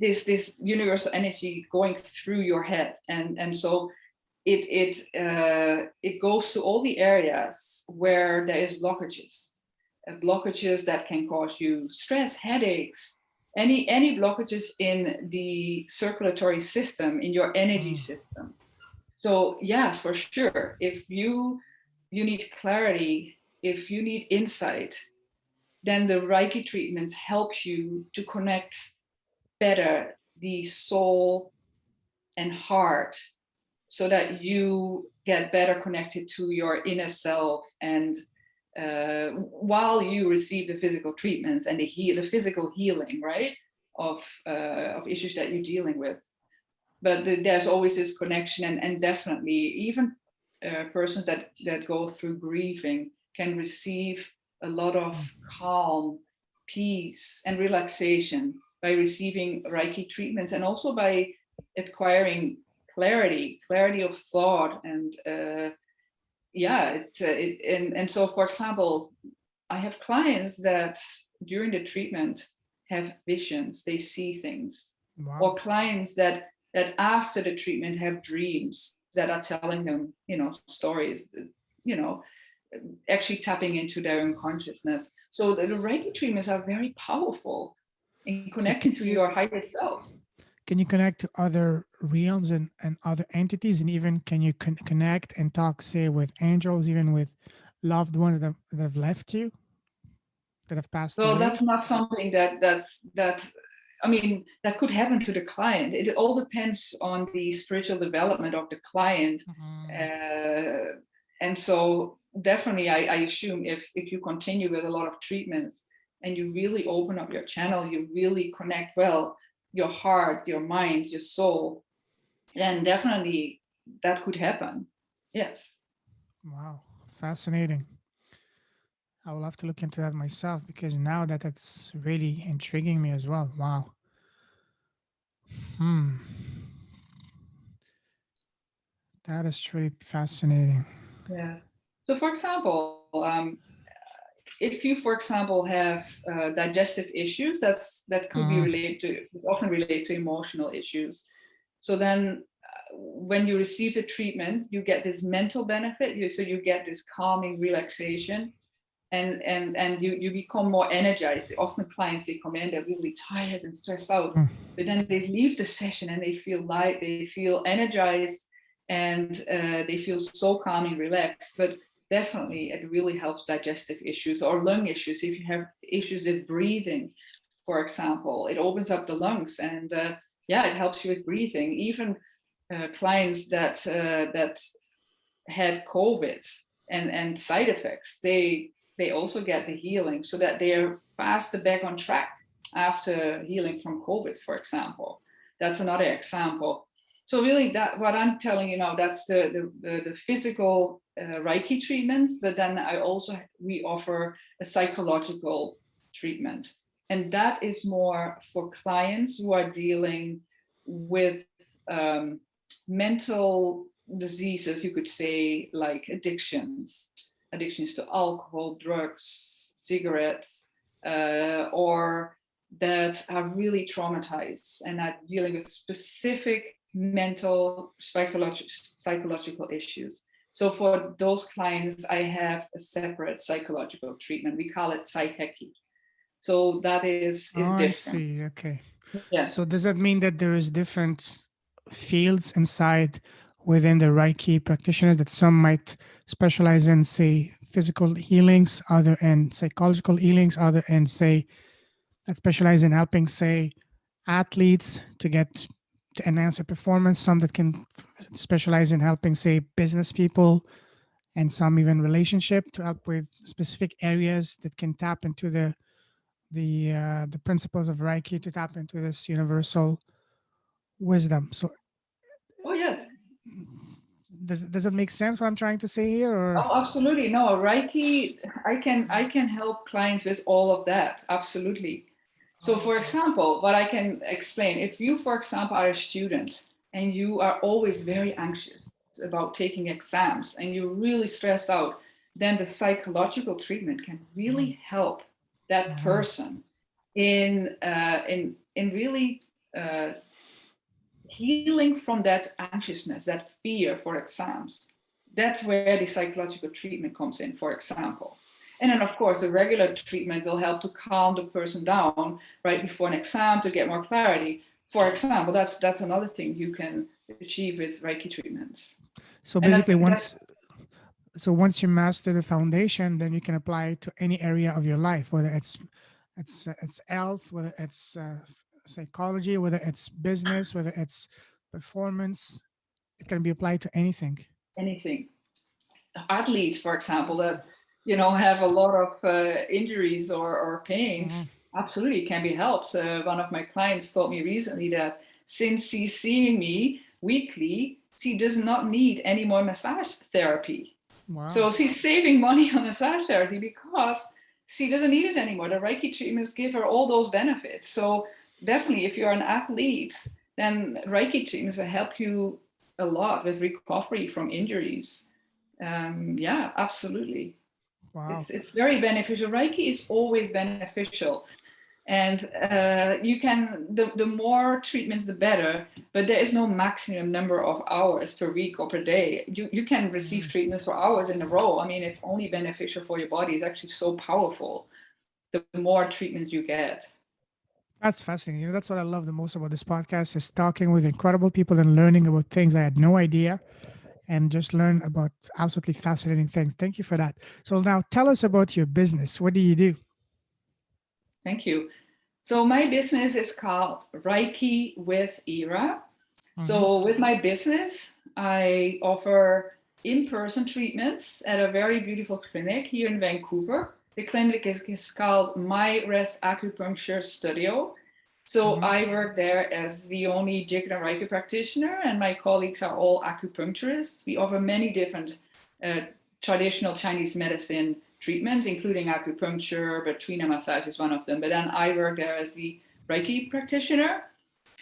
this universal energy going through your head, and so it goes to all the areas where there is blockages that can cause you stress, headaches, any blockages in the circulatory system, in your energy system. So yeah, for sure, if you need clarity, if you need insight, then the Reiki treatments help you to connect better the soul and heart, so that you get better connected to your inner self. And while you receive the physical treatments and the physical healing, right, of issues that you're dealing with. But there's always this connection, and definitely even persons that go through grieving can receive a lot of calm, peace, and relaxation by receiving Reiki treatments, and also by acquiring clarity of thought. And so, for example, I have clients that during the treatment have visions, they see things. Wow. Or clients that after the treatment have dreams that are telling them, stories, actually tapping into their own consciousness. So the Reiki treatments are very powerful in connecting to your higher self. Can you connect to other realms and other entities? And even can you connect and talk, say, with angels, even with loved ones that have left you, that have passed away? Well, that's not something that could happen to the client. It all depends on the spiritual development of the client. And so definitely I assume if you continue with a lot of treatments and you really open up your channel, you really connect well your heart, your mind, your soul, then definitely that could happen. Yes. Wow, fascinating. I will have to look into that myself because now that it's really intriguing me as well. Wow. Hmm. That is truly fascinating. Yes. So, for example, if you, for example, have digestive issues, that could be Mm-hmm. related to, often related to emotional issues. So then, when you receive the treatment, you get this mental benefit. So you get this calming relaxation, and you become more energized. Often clients, they come in, they're really tired and stressed out, but then they leave the session and they feel light, they feel energized, and they feel so calm and relaxed. But definitely it really helps digestive issues or lung issues. If you have issues with breathing, for example, it opens up the lungs, and yeah, it helps you with breathing. Even clients that had COVID and side effects, they also get the healing so that they're faster back on track after healing from COVID, for example. That's another example. So really, that what I'm telling you now, that's the physical Reiki treatments, but then we offer a psychological treatment, and that is more for clients who are dealing with mental diseases, you could say, like addictions to alcohol, drugs, cigarettes, or that are really traumatized and are dealing with specific mental psychological issues. So for those clients, I have a separate psychological treatment. We call it psycheki. So that is Oh, I different. see. Okay. Yes. So does that mean that there is different fields inside within the Reiki practitioner that some might specialize in, say, physical healings, other in psychological healings, other in, say, that specialize in helping, say, athletes to enhance their performance, some that can specialize in helping, say, business people, and some even relationship to help with specific areas that can tap into the principles of Reiki to tap into this universal wisdom. So Oh yes. does it make sense what I'm trying to say here, or? Oh, absolutely. No, Reiki, I can help clients with all of that. Absolutely. So Oh, for okay. example, what I can explain, if you, for example, are a student and you are always very anxious about taking exams and you're really stressed out, then the psychological treatment can Mhm, really help that mhm. person in really healing from that anxiousness, that fear for exams. That's where the psychological treatment comes in, for example. And then, of course, the regular treatment will help to calm the person down right before an exam to get more clarity. For example, that's another thing you can achieve with Reiki treatments. So And I basically, think once that's so once you master the foundation, then you can apply it to any area of your life, whether it's health, whether it's psychology, whether it's business, whether it's performance. It can be applied to anything. anything. Athletes, for example, that have a lot of injuries or Mhm. pains, absolutely can be helped. One of my clients told me recently that since she's seeing me weekly, she does not need any more massage therapy. Wow. So she's saving money on massage therapy because she doesn't need it anymore. The Reiki treatments give her all those benefits. So definitely, if you're an athlete, then Reiki treatments will help you a lot with recovery from injuries. Yeah, absolutely. Wow. It's very beneficial. Reiki is always beneficial, and you can the more treatments the better. But there is no maximum number of hours per week or per day. You can receive Mhm. treatments for hours in a row. I mean, it's only beneficial for your body. It's actually so powerful. The more treatments you get. That's fascinating. That's what I love the most about this podcast is talking with incredible people and learning about things I had no idea and just learn about absolutely fascinating things. Thank you for that. So now tell us about your business. What do you do? Thank you. So my business is called Reiki with Era. Mm-hmm. So with my business, I offer in-person treatments at a very beautiful clinic here in Vancouver. The clinic is called My Rest Acupuncture Studio. So Mm-hmm. I work there as the only Jikiden Reiki practitioner, and my colleagues are all acupuncturists. We offer many different uh, traditional Chinese medicine treatments, including acupuncture, but Trina massage is one of them. But then I work there as the Reiki practitioner.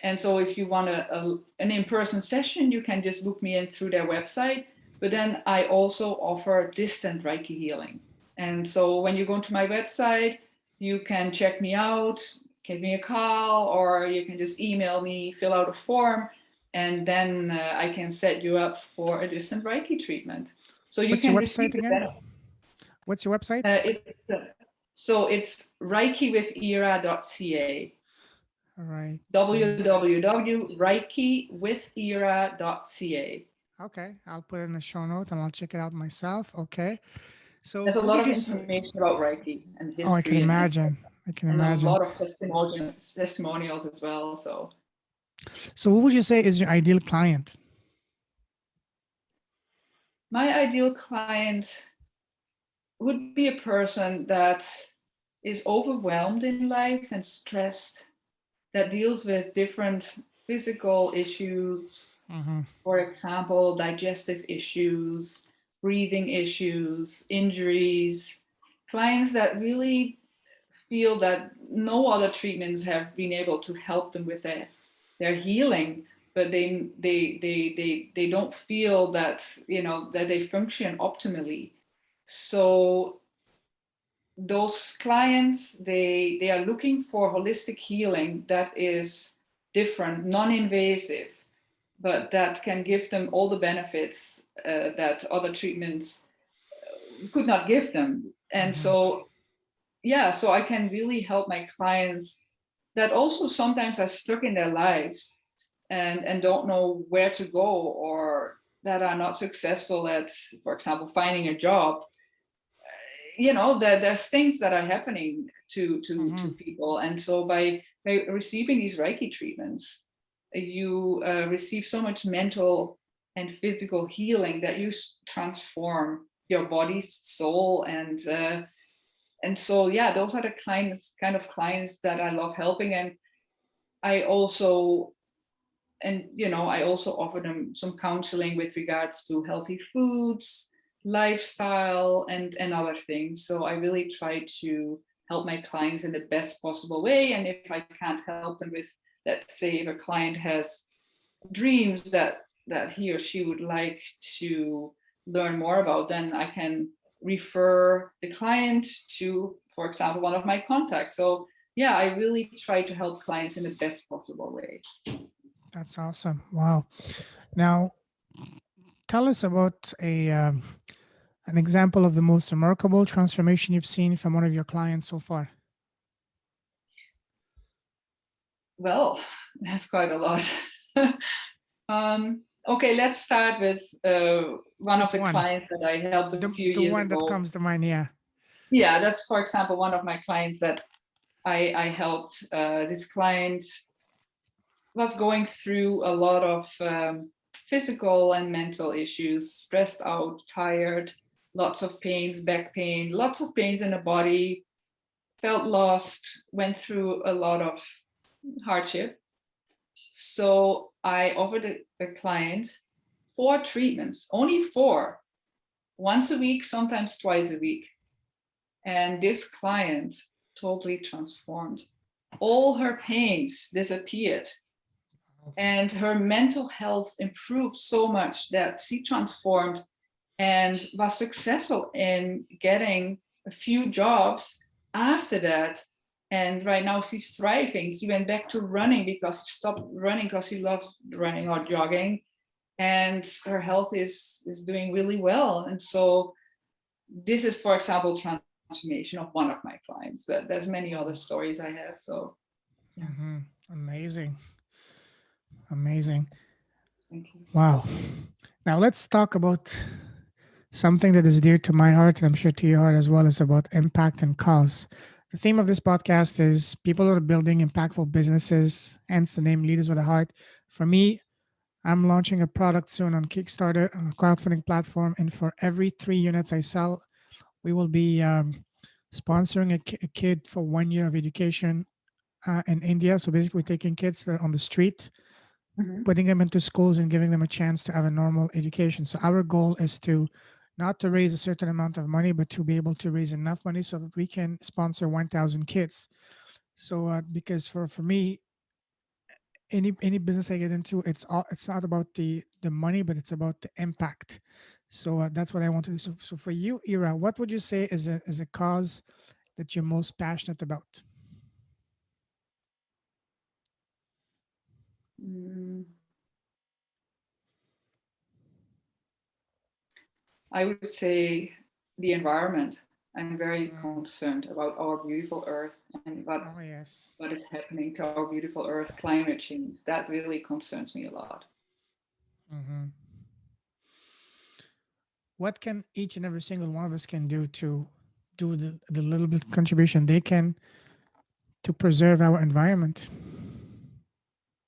And so if you want an in-person session, you can just book me in through their website. But then I also offer distant Reiki healing. And so when you go to my website, you can check me out, give me a call, or you can just email me, fill out a form, and then I can set you up for a distant Reiki treatment. So you What's can your receive website again? What's your website? It's reikiwithira.ca. All right. www.reikiwithira.ca. Okay, I'll put it in the show note and I'll check it out myself. Okay. So There's a what lot would of you say? information about Reiki and Oh, I can history imagine. I can and a imagine. lot of testimonials as well. So what would you say is your ideal client? My ideal client would be a person that is overwhelmed in life and stressed, that deals with different physical issues, for example, digestive issues, breathing issues, injuries, clients that really feel that no other treatments have been able to help them with their healing, but they don't feel that, you know, that they function optimally. So those clients, they are looking for holistic healing that is different, non-invasive, but that can give them all the benefits that other treatments could not give them. And so, yeah, so I can really help my clients that also sometimes are stuck in their lives and don't know where to go, or that are not successful at, for example, finding a job. You know, there's things that are happening to people. And so by receiving these Reiki treatments, you receive so much mental and physical healing that you transform your body, soul, and so, yeah, those are the kind of clients that I love helping. And I also offer them some counseling with regards to healthy foods, lifestyle, and other things. So I really try to help my clients in the best possible way. And if I can't help them with, let's say, if a client has dreams that he or she would like to learn more about, then I can refer the client to, for example, one of my contacts. So yeah, I really try to help clients in the best possible way. That's awesome. Wow. Now, tell us about an example of the most remarkable transformation you've seen from one of your clients so far. Well, that's quite a lot. Okay, let's start with one of the clients that I helped a few years ago. The one that comes to mind, yeah. Yeah, that's, for example, one of my clients that I helped. This client was going through a lot of physical and mental issues, stressed out, tired, lots of pains, back pain, lots of pains in the body, felt lost, went through a lot of hardship. So I offered a client 4 treatments, only 4, once a week, sometimes twice a week. And this client totally transformed. All her pains disappeared. And her mental health improved so much that she transformed and was successful in getting a few jobs after that. And right now she's thriving. She went back to running because she stopped running because she loved running or jogging. And her health is doing really well. And so this is, for example, transformation of one of my clients, but there's many other stories I have. So yeah. Amazing. Amazing. Thank you. Wow. Now let's talk about something that is dear to my heart, and I'm sure to your heart as well, is about impact and cause. The theme of this podcast is people are building impactful businesses, hence the name Leaders with a Heart. For me, I'm launching a product soon on Kickstarter, on a crowdfunding platform, and for every 3 units I sell, we will be sponsoring a kid for 1 year of education in India. So basically, taking kids that are on the street, putting them into schools and giving them a chance to have a normal education. So our goal is to not to raise a certain amount of money, but to be able to raise enough money so that we can sponsor 1,000 kids. So because for me, any business I get into, it's not about the money, but it's about the impact. So that's what I want to do. So for you, Ira, what would you say is a cause that you're most passionate about? Mm, I would say the environment. I'm very Mm. concerned about our beautiful earth and Oh yes. what is happening to our beautiful earth, climate change. That really concerns me a lot. Hmm. What can each and every single one of us can do to do the little bit contribution they can to preserve our environment?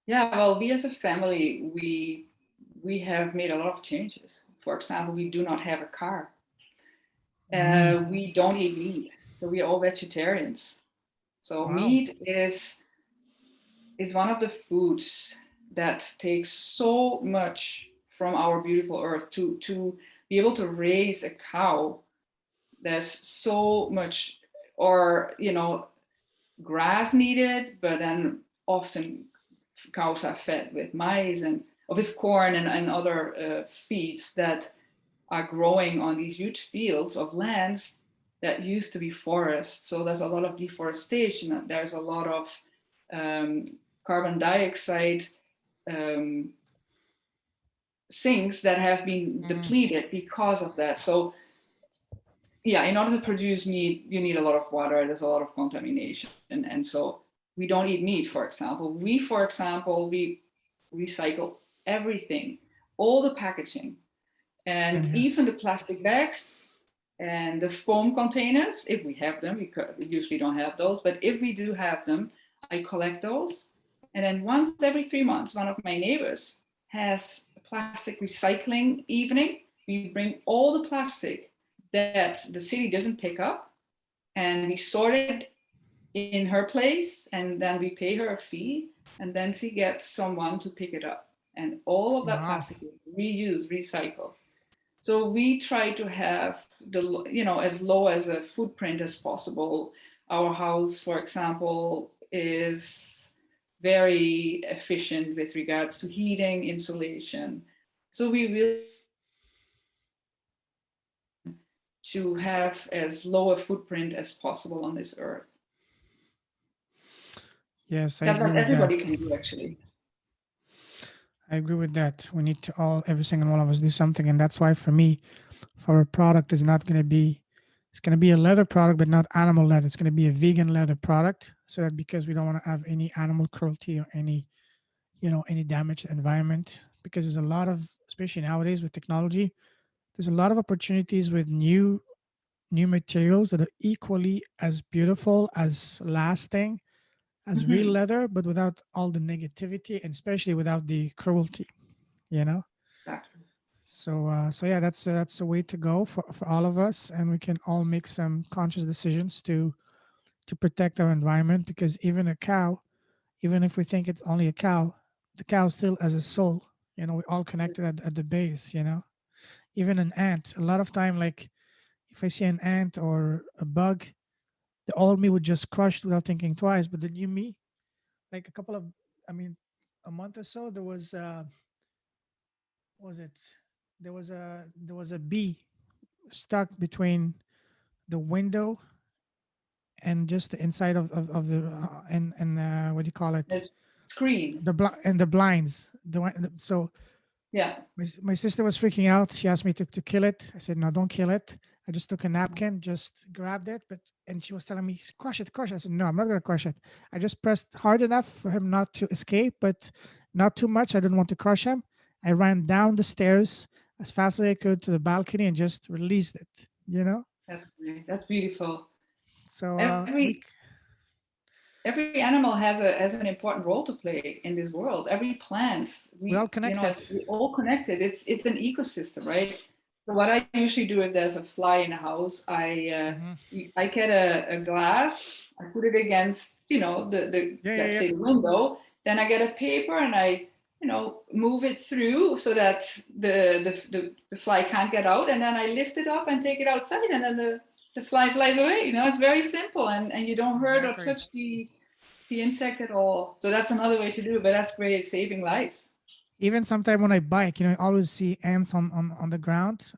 Yeah, well, we as a family, we have made a lot of changes. For example, we do not have a car. Mm. We don't eat meat, so we are all vegetarians. So Wow. meat is one of the foods that takes so much from our beautiful earth. To be able to raise a cow, there's so much, or grass needed, but then often cows are fed with maize and with corn and other feeds that are growing on these huge fields of lands that used to be forests. So there's a lot of deforestation. There's a lot of um, carbon dioxide um, sinks that have been Mm. depleted because of that. So yeah, in order to produce meat, you need a lot of water. There's a lot of contamination, and so we don't eat meat. For example, we recycle everything, all the packaging, Same and here. even the plastic bags and the foam containers, if we have them. We usually don't have those, but if we do have them, I collect those. And then once every 3 months, one of my neighbors has a plastic recycling evening. We bring all the plastic that the city doesn't pick up, and we sort it in her place, and then we pay her a fee, and then she gets someone to pick it up. And all of that Wow. plastic is reused, recycled. So we try to have as low as a footprint as possible. Our house, for example, is very efficient with regards to heating, insulation. So we really to have as low a footprint as possible on this earth. Yes, I That agree not with that. everybody can do actually. I agree with that. We need to every single one of us do something. And that's why for me, for a product is not going to be, it's going to be a leather product, but not animal leather. It's going to be a vegan leather product. So that because we don't want to have any animal cruelty or any, any damage to the environment, because there's a lot of, especially nowadays with technology, there's a lot of opportunities with new materials that are equally as beautiful, as lasting as real Mm-hmm. leather, but without all the negativity and especially without the cruelty, you know. Exactly. So yeah, that's a way to go for all of us, and we can all make some conscious decisions to protect our environment, because even a cow, even if we think it's only a cow, the cow still has a soul. We're all connected at the base. Even an ant, a lot of time, like if I see an ant or a bug, the old me would just crush it without thinking twice. But the new me, like a couple of, I mean, a month or so, there was what was it? There was a bee stuck between the window and just the inside of the and what do you call it? It's screen. And the blinds. So Yeah. my sister was freaking out. She asked me to kill it. I said, no, don't kill it. I just took a napkin, just grabbed it, and she was telling me, crush it, crush it. I said, no, I'm not gonna crush it. I just pressed hard enough for him not to escape, but not too much. I didn't want to crush him. I ran down the stairs as fast as I could to the balcony and just released it. That's nice. That's beautiful. So Every every animal has an important role to play in this world. Every plant, we all it's, connected. we all connected. It's an ecosystem, right? So what I usually do if there's a fly in the house, Hmm. I get a glass, I put it against the Yeah, yeah, let's yeah. say the window. Then I get a paper and I move it through so that the fly can't get out, and then I lift it up and take it outside, and then the fly flies away. It's very simple, and you don't hurt or Exactly. touch the insect at all. So that's another way to do it, but that's great, saving lives. Even sometimes when I bike, I always see ants on the ground.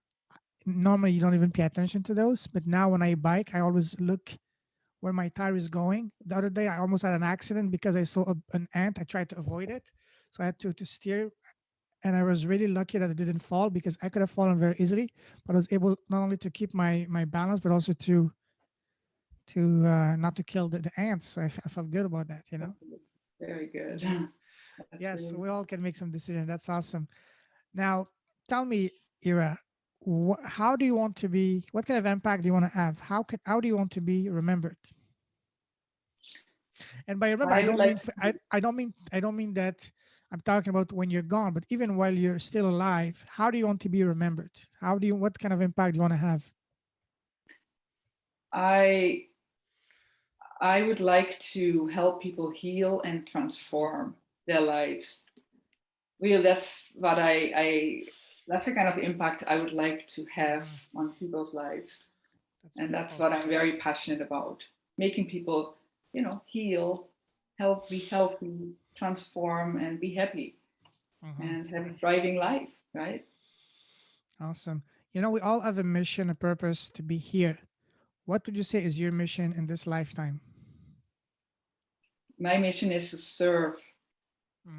Normally, you don't even pay attention to those, but now when I bike, I always look where my tire is going. The other day, I almost had an accident because I saw an ant. I tried to avoid it, so I had to steer, and I was really lucky that it didn't fall because I could have fallen very easily. But I was able not only to keep my balance, but also to not to kill the ants. So I felt good about that. Very good. That's Yes, so really we all can make some decisions. That's awesome. Now, tell me, Ira, how do you want to be? What kind of impact do you want to have? How do you want to be remembered? And by remember, I I would don't like mean to. I don't mean that I'm talking about when you're gone, but even while you're still alive, how do you want to be remembered? What kind of impact do you want to have? I I would like to help people heal and transform their lives. Well, that's what that's the kind of impact I would like to have Mhm. on people's lives. That's And that's beautiful. what I'm very passionate about. Making people, heal, be healthy, transform, and be happy Mhm. and have a thriving life, right? Awesome. We all have a mission, a purpose to be here. What would you say is your mission in this lifetime? My mission is to serve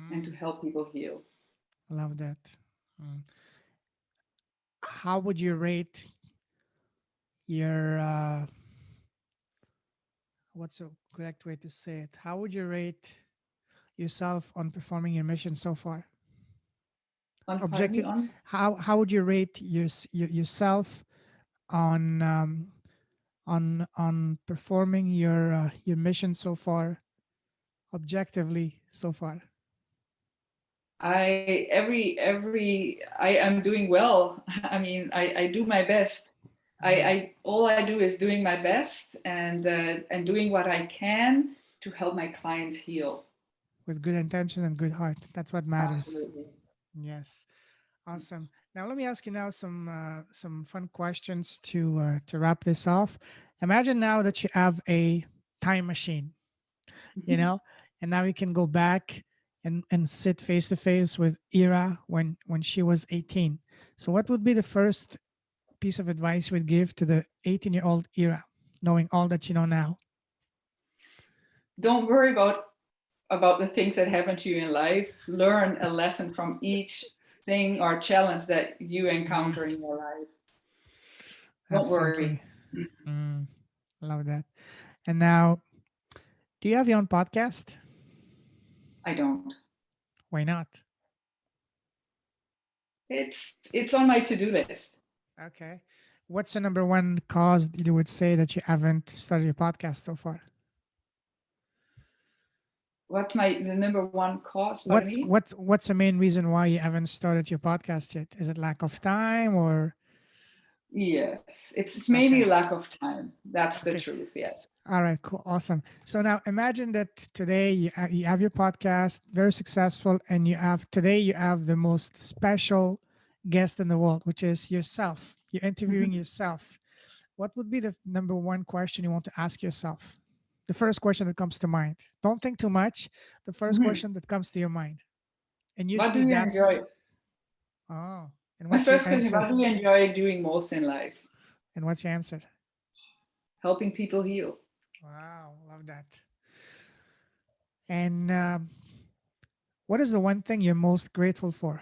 and to Mm, help people heal. love that. Mm. How would you rate your what's the correct way to say it? How would you rate yourself on performing your mission so far? Pardon me, Objective, on how would you rate yourself on on performing your mission so far, objectively so far? I am doing well. I mean, I do my best. Mm. I all I do is doing my best and doing what I can to help my clients heal. With good intention and good heart, that's what matters. Absolutely. Yes. Awesome. Now let me ask you now some fun questions to wrap this off. Imagine now that you have a time machine, you Mhm. know, and now you can go back and sit face to face with Ira when she was 18. So what would be the first piece of advice you would give to the 18-year-old Ira, knowing all that you know now? Don't worry about the things that happen to you in life. Learn a lesson from each thing or challenge that you Mm, encounter in your life. Don't worry. absolutely. Mm, love that. And now, do you have your own podcast? I don't. Why not? It's on my to-do list. Okay. What's the number one cause you would say that you haven't started your podcast so far? What's the number one cause? Pardon What's me? what what's the main reason why you haven't started your podcast yet? Is it lack of time or Yes, it's mainly okay? a lack of time. That's the Okay. truth. Yes. All right, cool. Awesome. So now imagine that today you have your podcast, very successful, and you have the most special guest in the world, which is yourself. You're interviewing Mhm. yourself. What would be the number one question you want to ask yourself? The first question that comes to mind. Don't think too much. The first Mhm. question that comes to your mind. And What do usually you that's, enjoy? oh, and My what's your first question: answer? what do you enjoy doing most in life? And what's your answer? Helping people heal. Wow, love that. And what is the one thing you're most grateful for?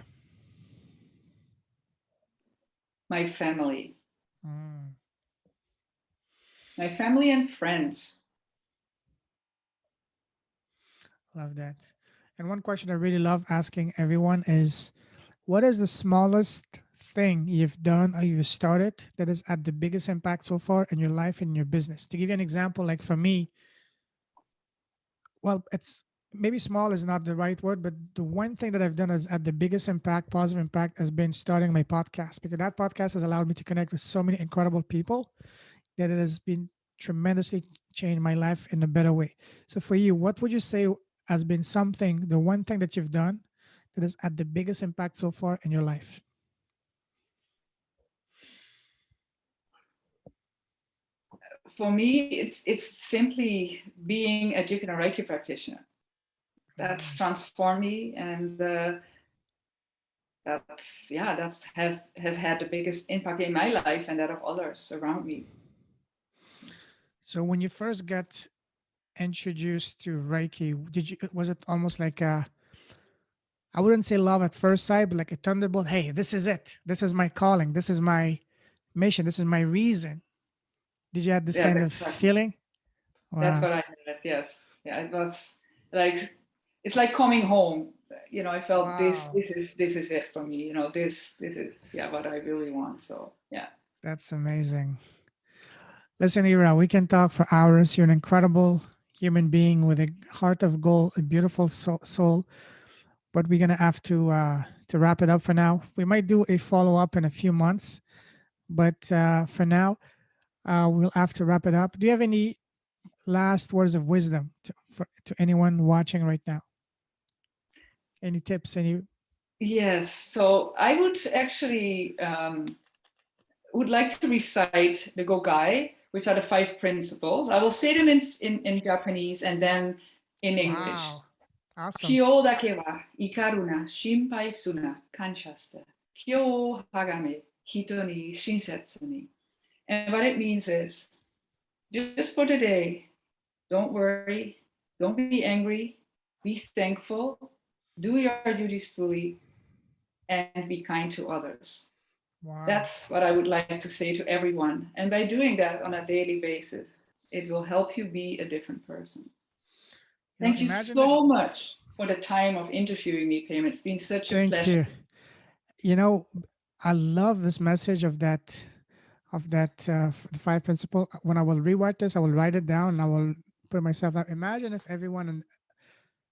My family, Mm, my family and friends. love that. And one question I really love asking everyone is what is the smallest thing you've done or you've started that has had the biggest impact so far in your life and your business? To give you an example, like for me, well, it's maybe small is not the right word, but the one thing that I've done has had the biggest impact, positive impact, has been starting my podcast because that podcast has allowed me to connect with so many incredible people that it has been tremendously changed my life in a better way. So for you, what would you say has been something, the one thing that you've done that has had the biggest impact so far in your life? For me, it's simply being a Jikiden Reiki practitioner. That's transformed me, and that's has had the biggest impact in my life and that of others around me. So when you first got introduced to Reiki, was it almost like a, I wouldn't say love at first sight, but like a thunderbolt? Hey, this is it. This is my calling. This is my mission. This is my reason. Did you have this Yeah, kind of exactly. feeling? That's Wow. what I had. Yes. Yeah, it was like it's like coming home. I felt this Wow. this is it for me. This is what I really want. So yeah. That's amazing. Listen, Ira, we can talk for hours. You're an incredible human being with a heart of gold, a beautiful soul. But we're gonna have to wrap it up for now. We might do a follow up in a few months, but for now, we'll have to wrap it up. Do you have any last words of wisdom to anyone watching right now? Any tips? Any? Yes. So I would actually would like to recite the Gogai, which are the 5 principles. I will say them in Japanese and then in English. Wow, awesome. Kyo dake wa ikaruna shinpai suna kanshasta. Kyo o hagame hito ni shinsetsu ni. And what it means is, just for today, don't worry, don't be angry, be thankful, do your duties fully, and be kind to others. Wow. That's what I would like to say to everyone. And by doing that on a daily basis, it will help you be a different person. Thank you Imagine if. so much for the time of interviewing me, Pam. It's been such a Thank pleasure. you. You know, I love this message of that the 5 principle. When I will rewrite this, I will write it down and I will put myself out. Imagine if everyone, and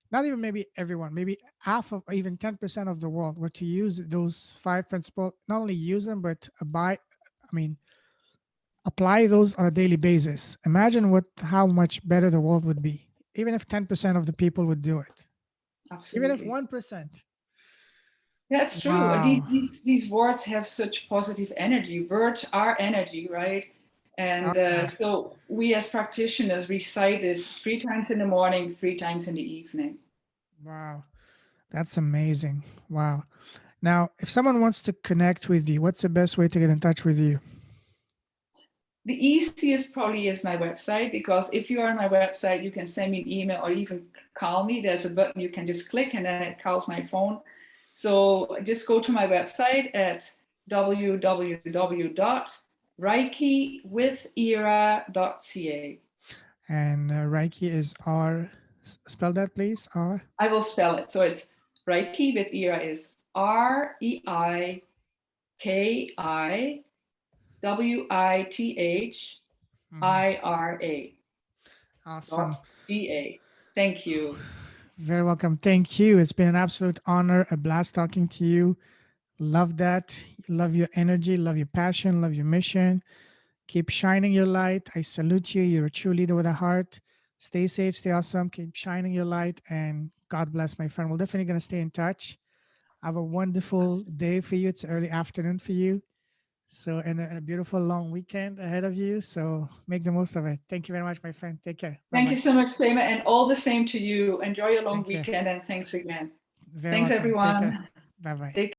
not even maybe everyone, maybe half of, even 10% of the world were to use those 5 principles. Not only use them, but apply those on a daily basis. Imagine how much better the world would be, even if 10% of the people would do it. Even if Absolutely. 1%. Yeah, it's true. These, Wow. these, these words have such positive energy. Words are energy, right? Oh, And yes. so we as practitioners recite this 3 times in the morning, 3 times in the evening. Wow. That's amazing. Wow. Now, if someone wants to connect with you, what's the best way to get in touch with you? The easiest probably is my website, because if you are on my website, you can send me an email or even call me. There's a button you can just click and then it calls my phone. So just go to my website at www.reikiwithira.ca. And Reiki is R. Spell that, please. R. I will spell it. So it's Reiki with Ira is ReikiWithIra. Awesome. .ca. Thank you. Very welcome. Thank you. It's been an absolute honor, a blast talking to you. Love that. Love your energy. Love your passion. Love your mission. Keep shining your light. I salute you. You're a true leader with a heart. Stay safe. Stay awesome. Keep shining your light. And God bless, my friend. We're definitely going to stay in touch. Have a wonderful day for you. It's early afternoon for you. So, and a beautiful long weekend ahead of you. So, make the most of it. Thank you very much, my friend. Take care. Bye Thank you bye. so much, Prema, and all the same to you. Enjoy your long Thank you. weekend and thanks again. Very Thanks, welcome. Take care. everyone. Bye bye. Take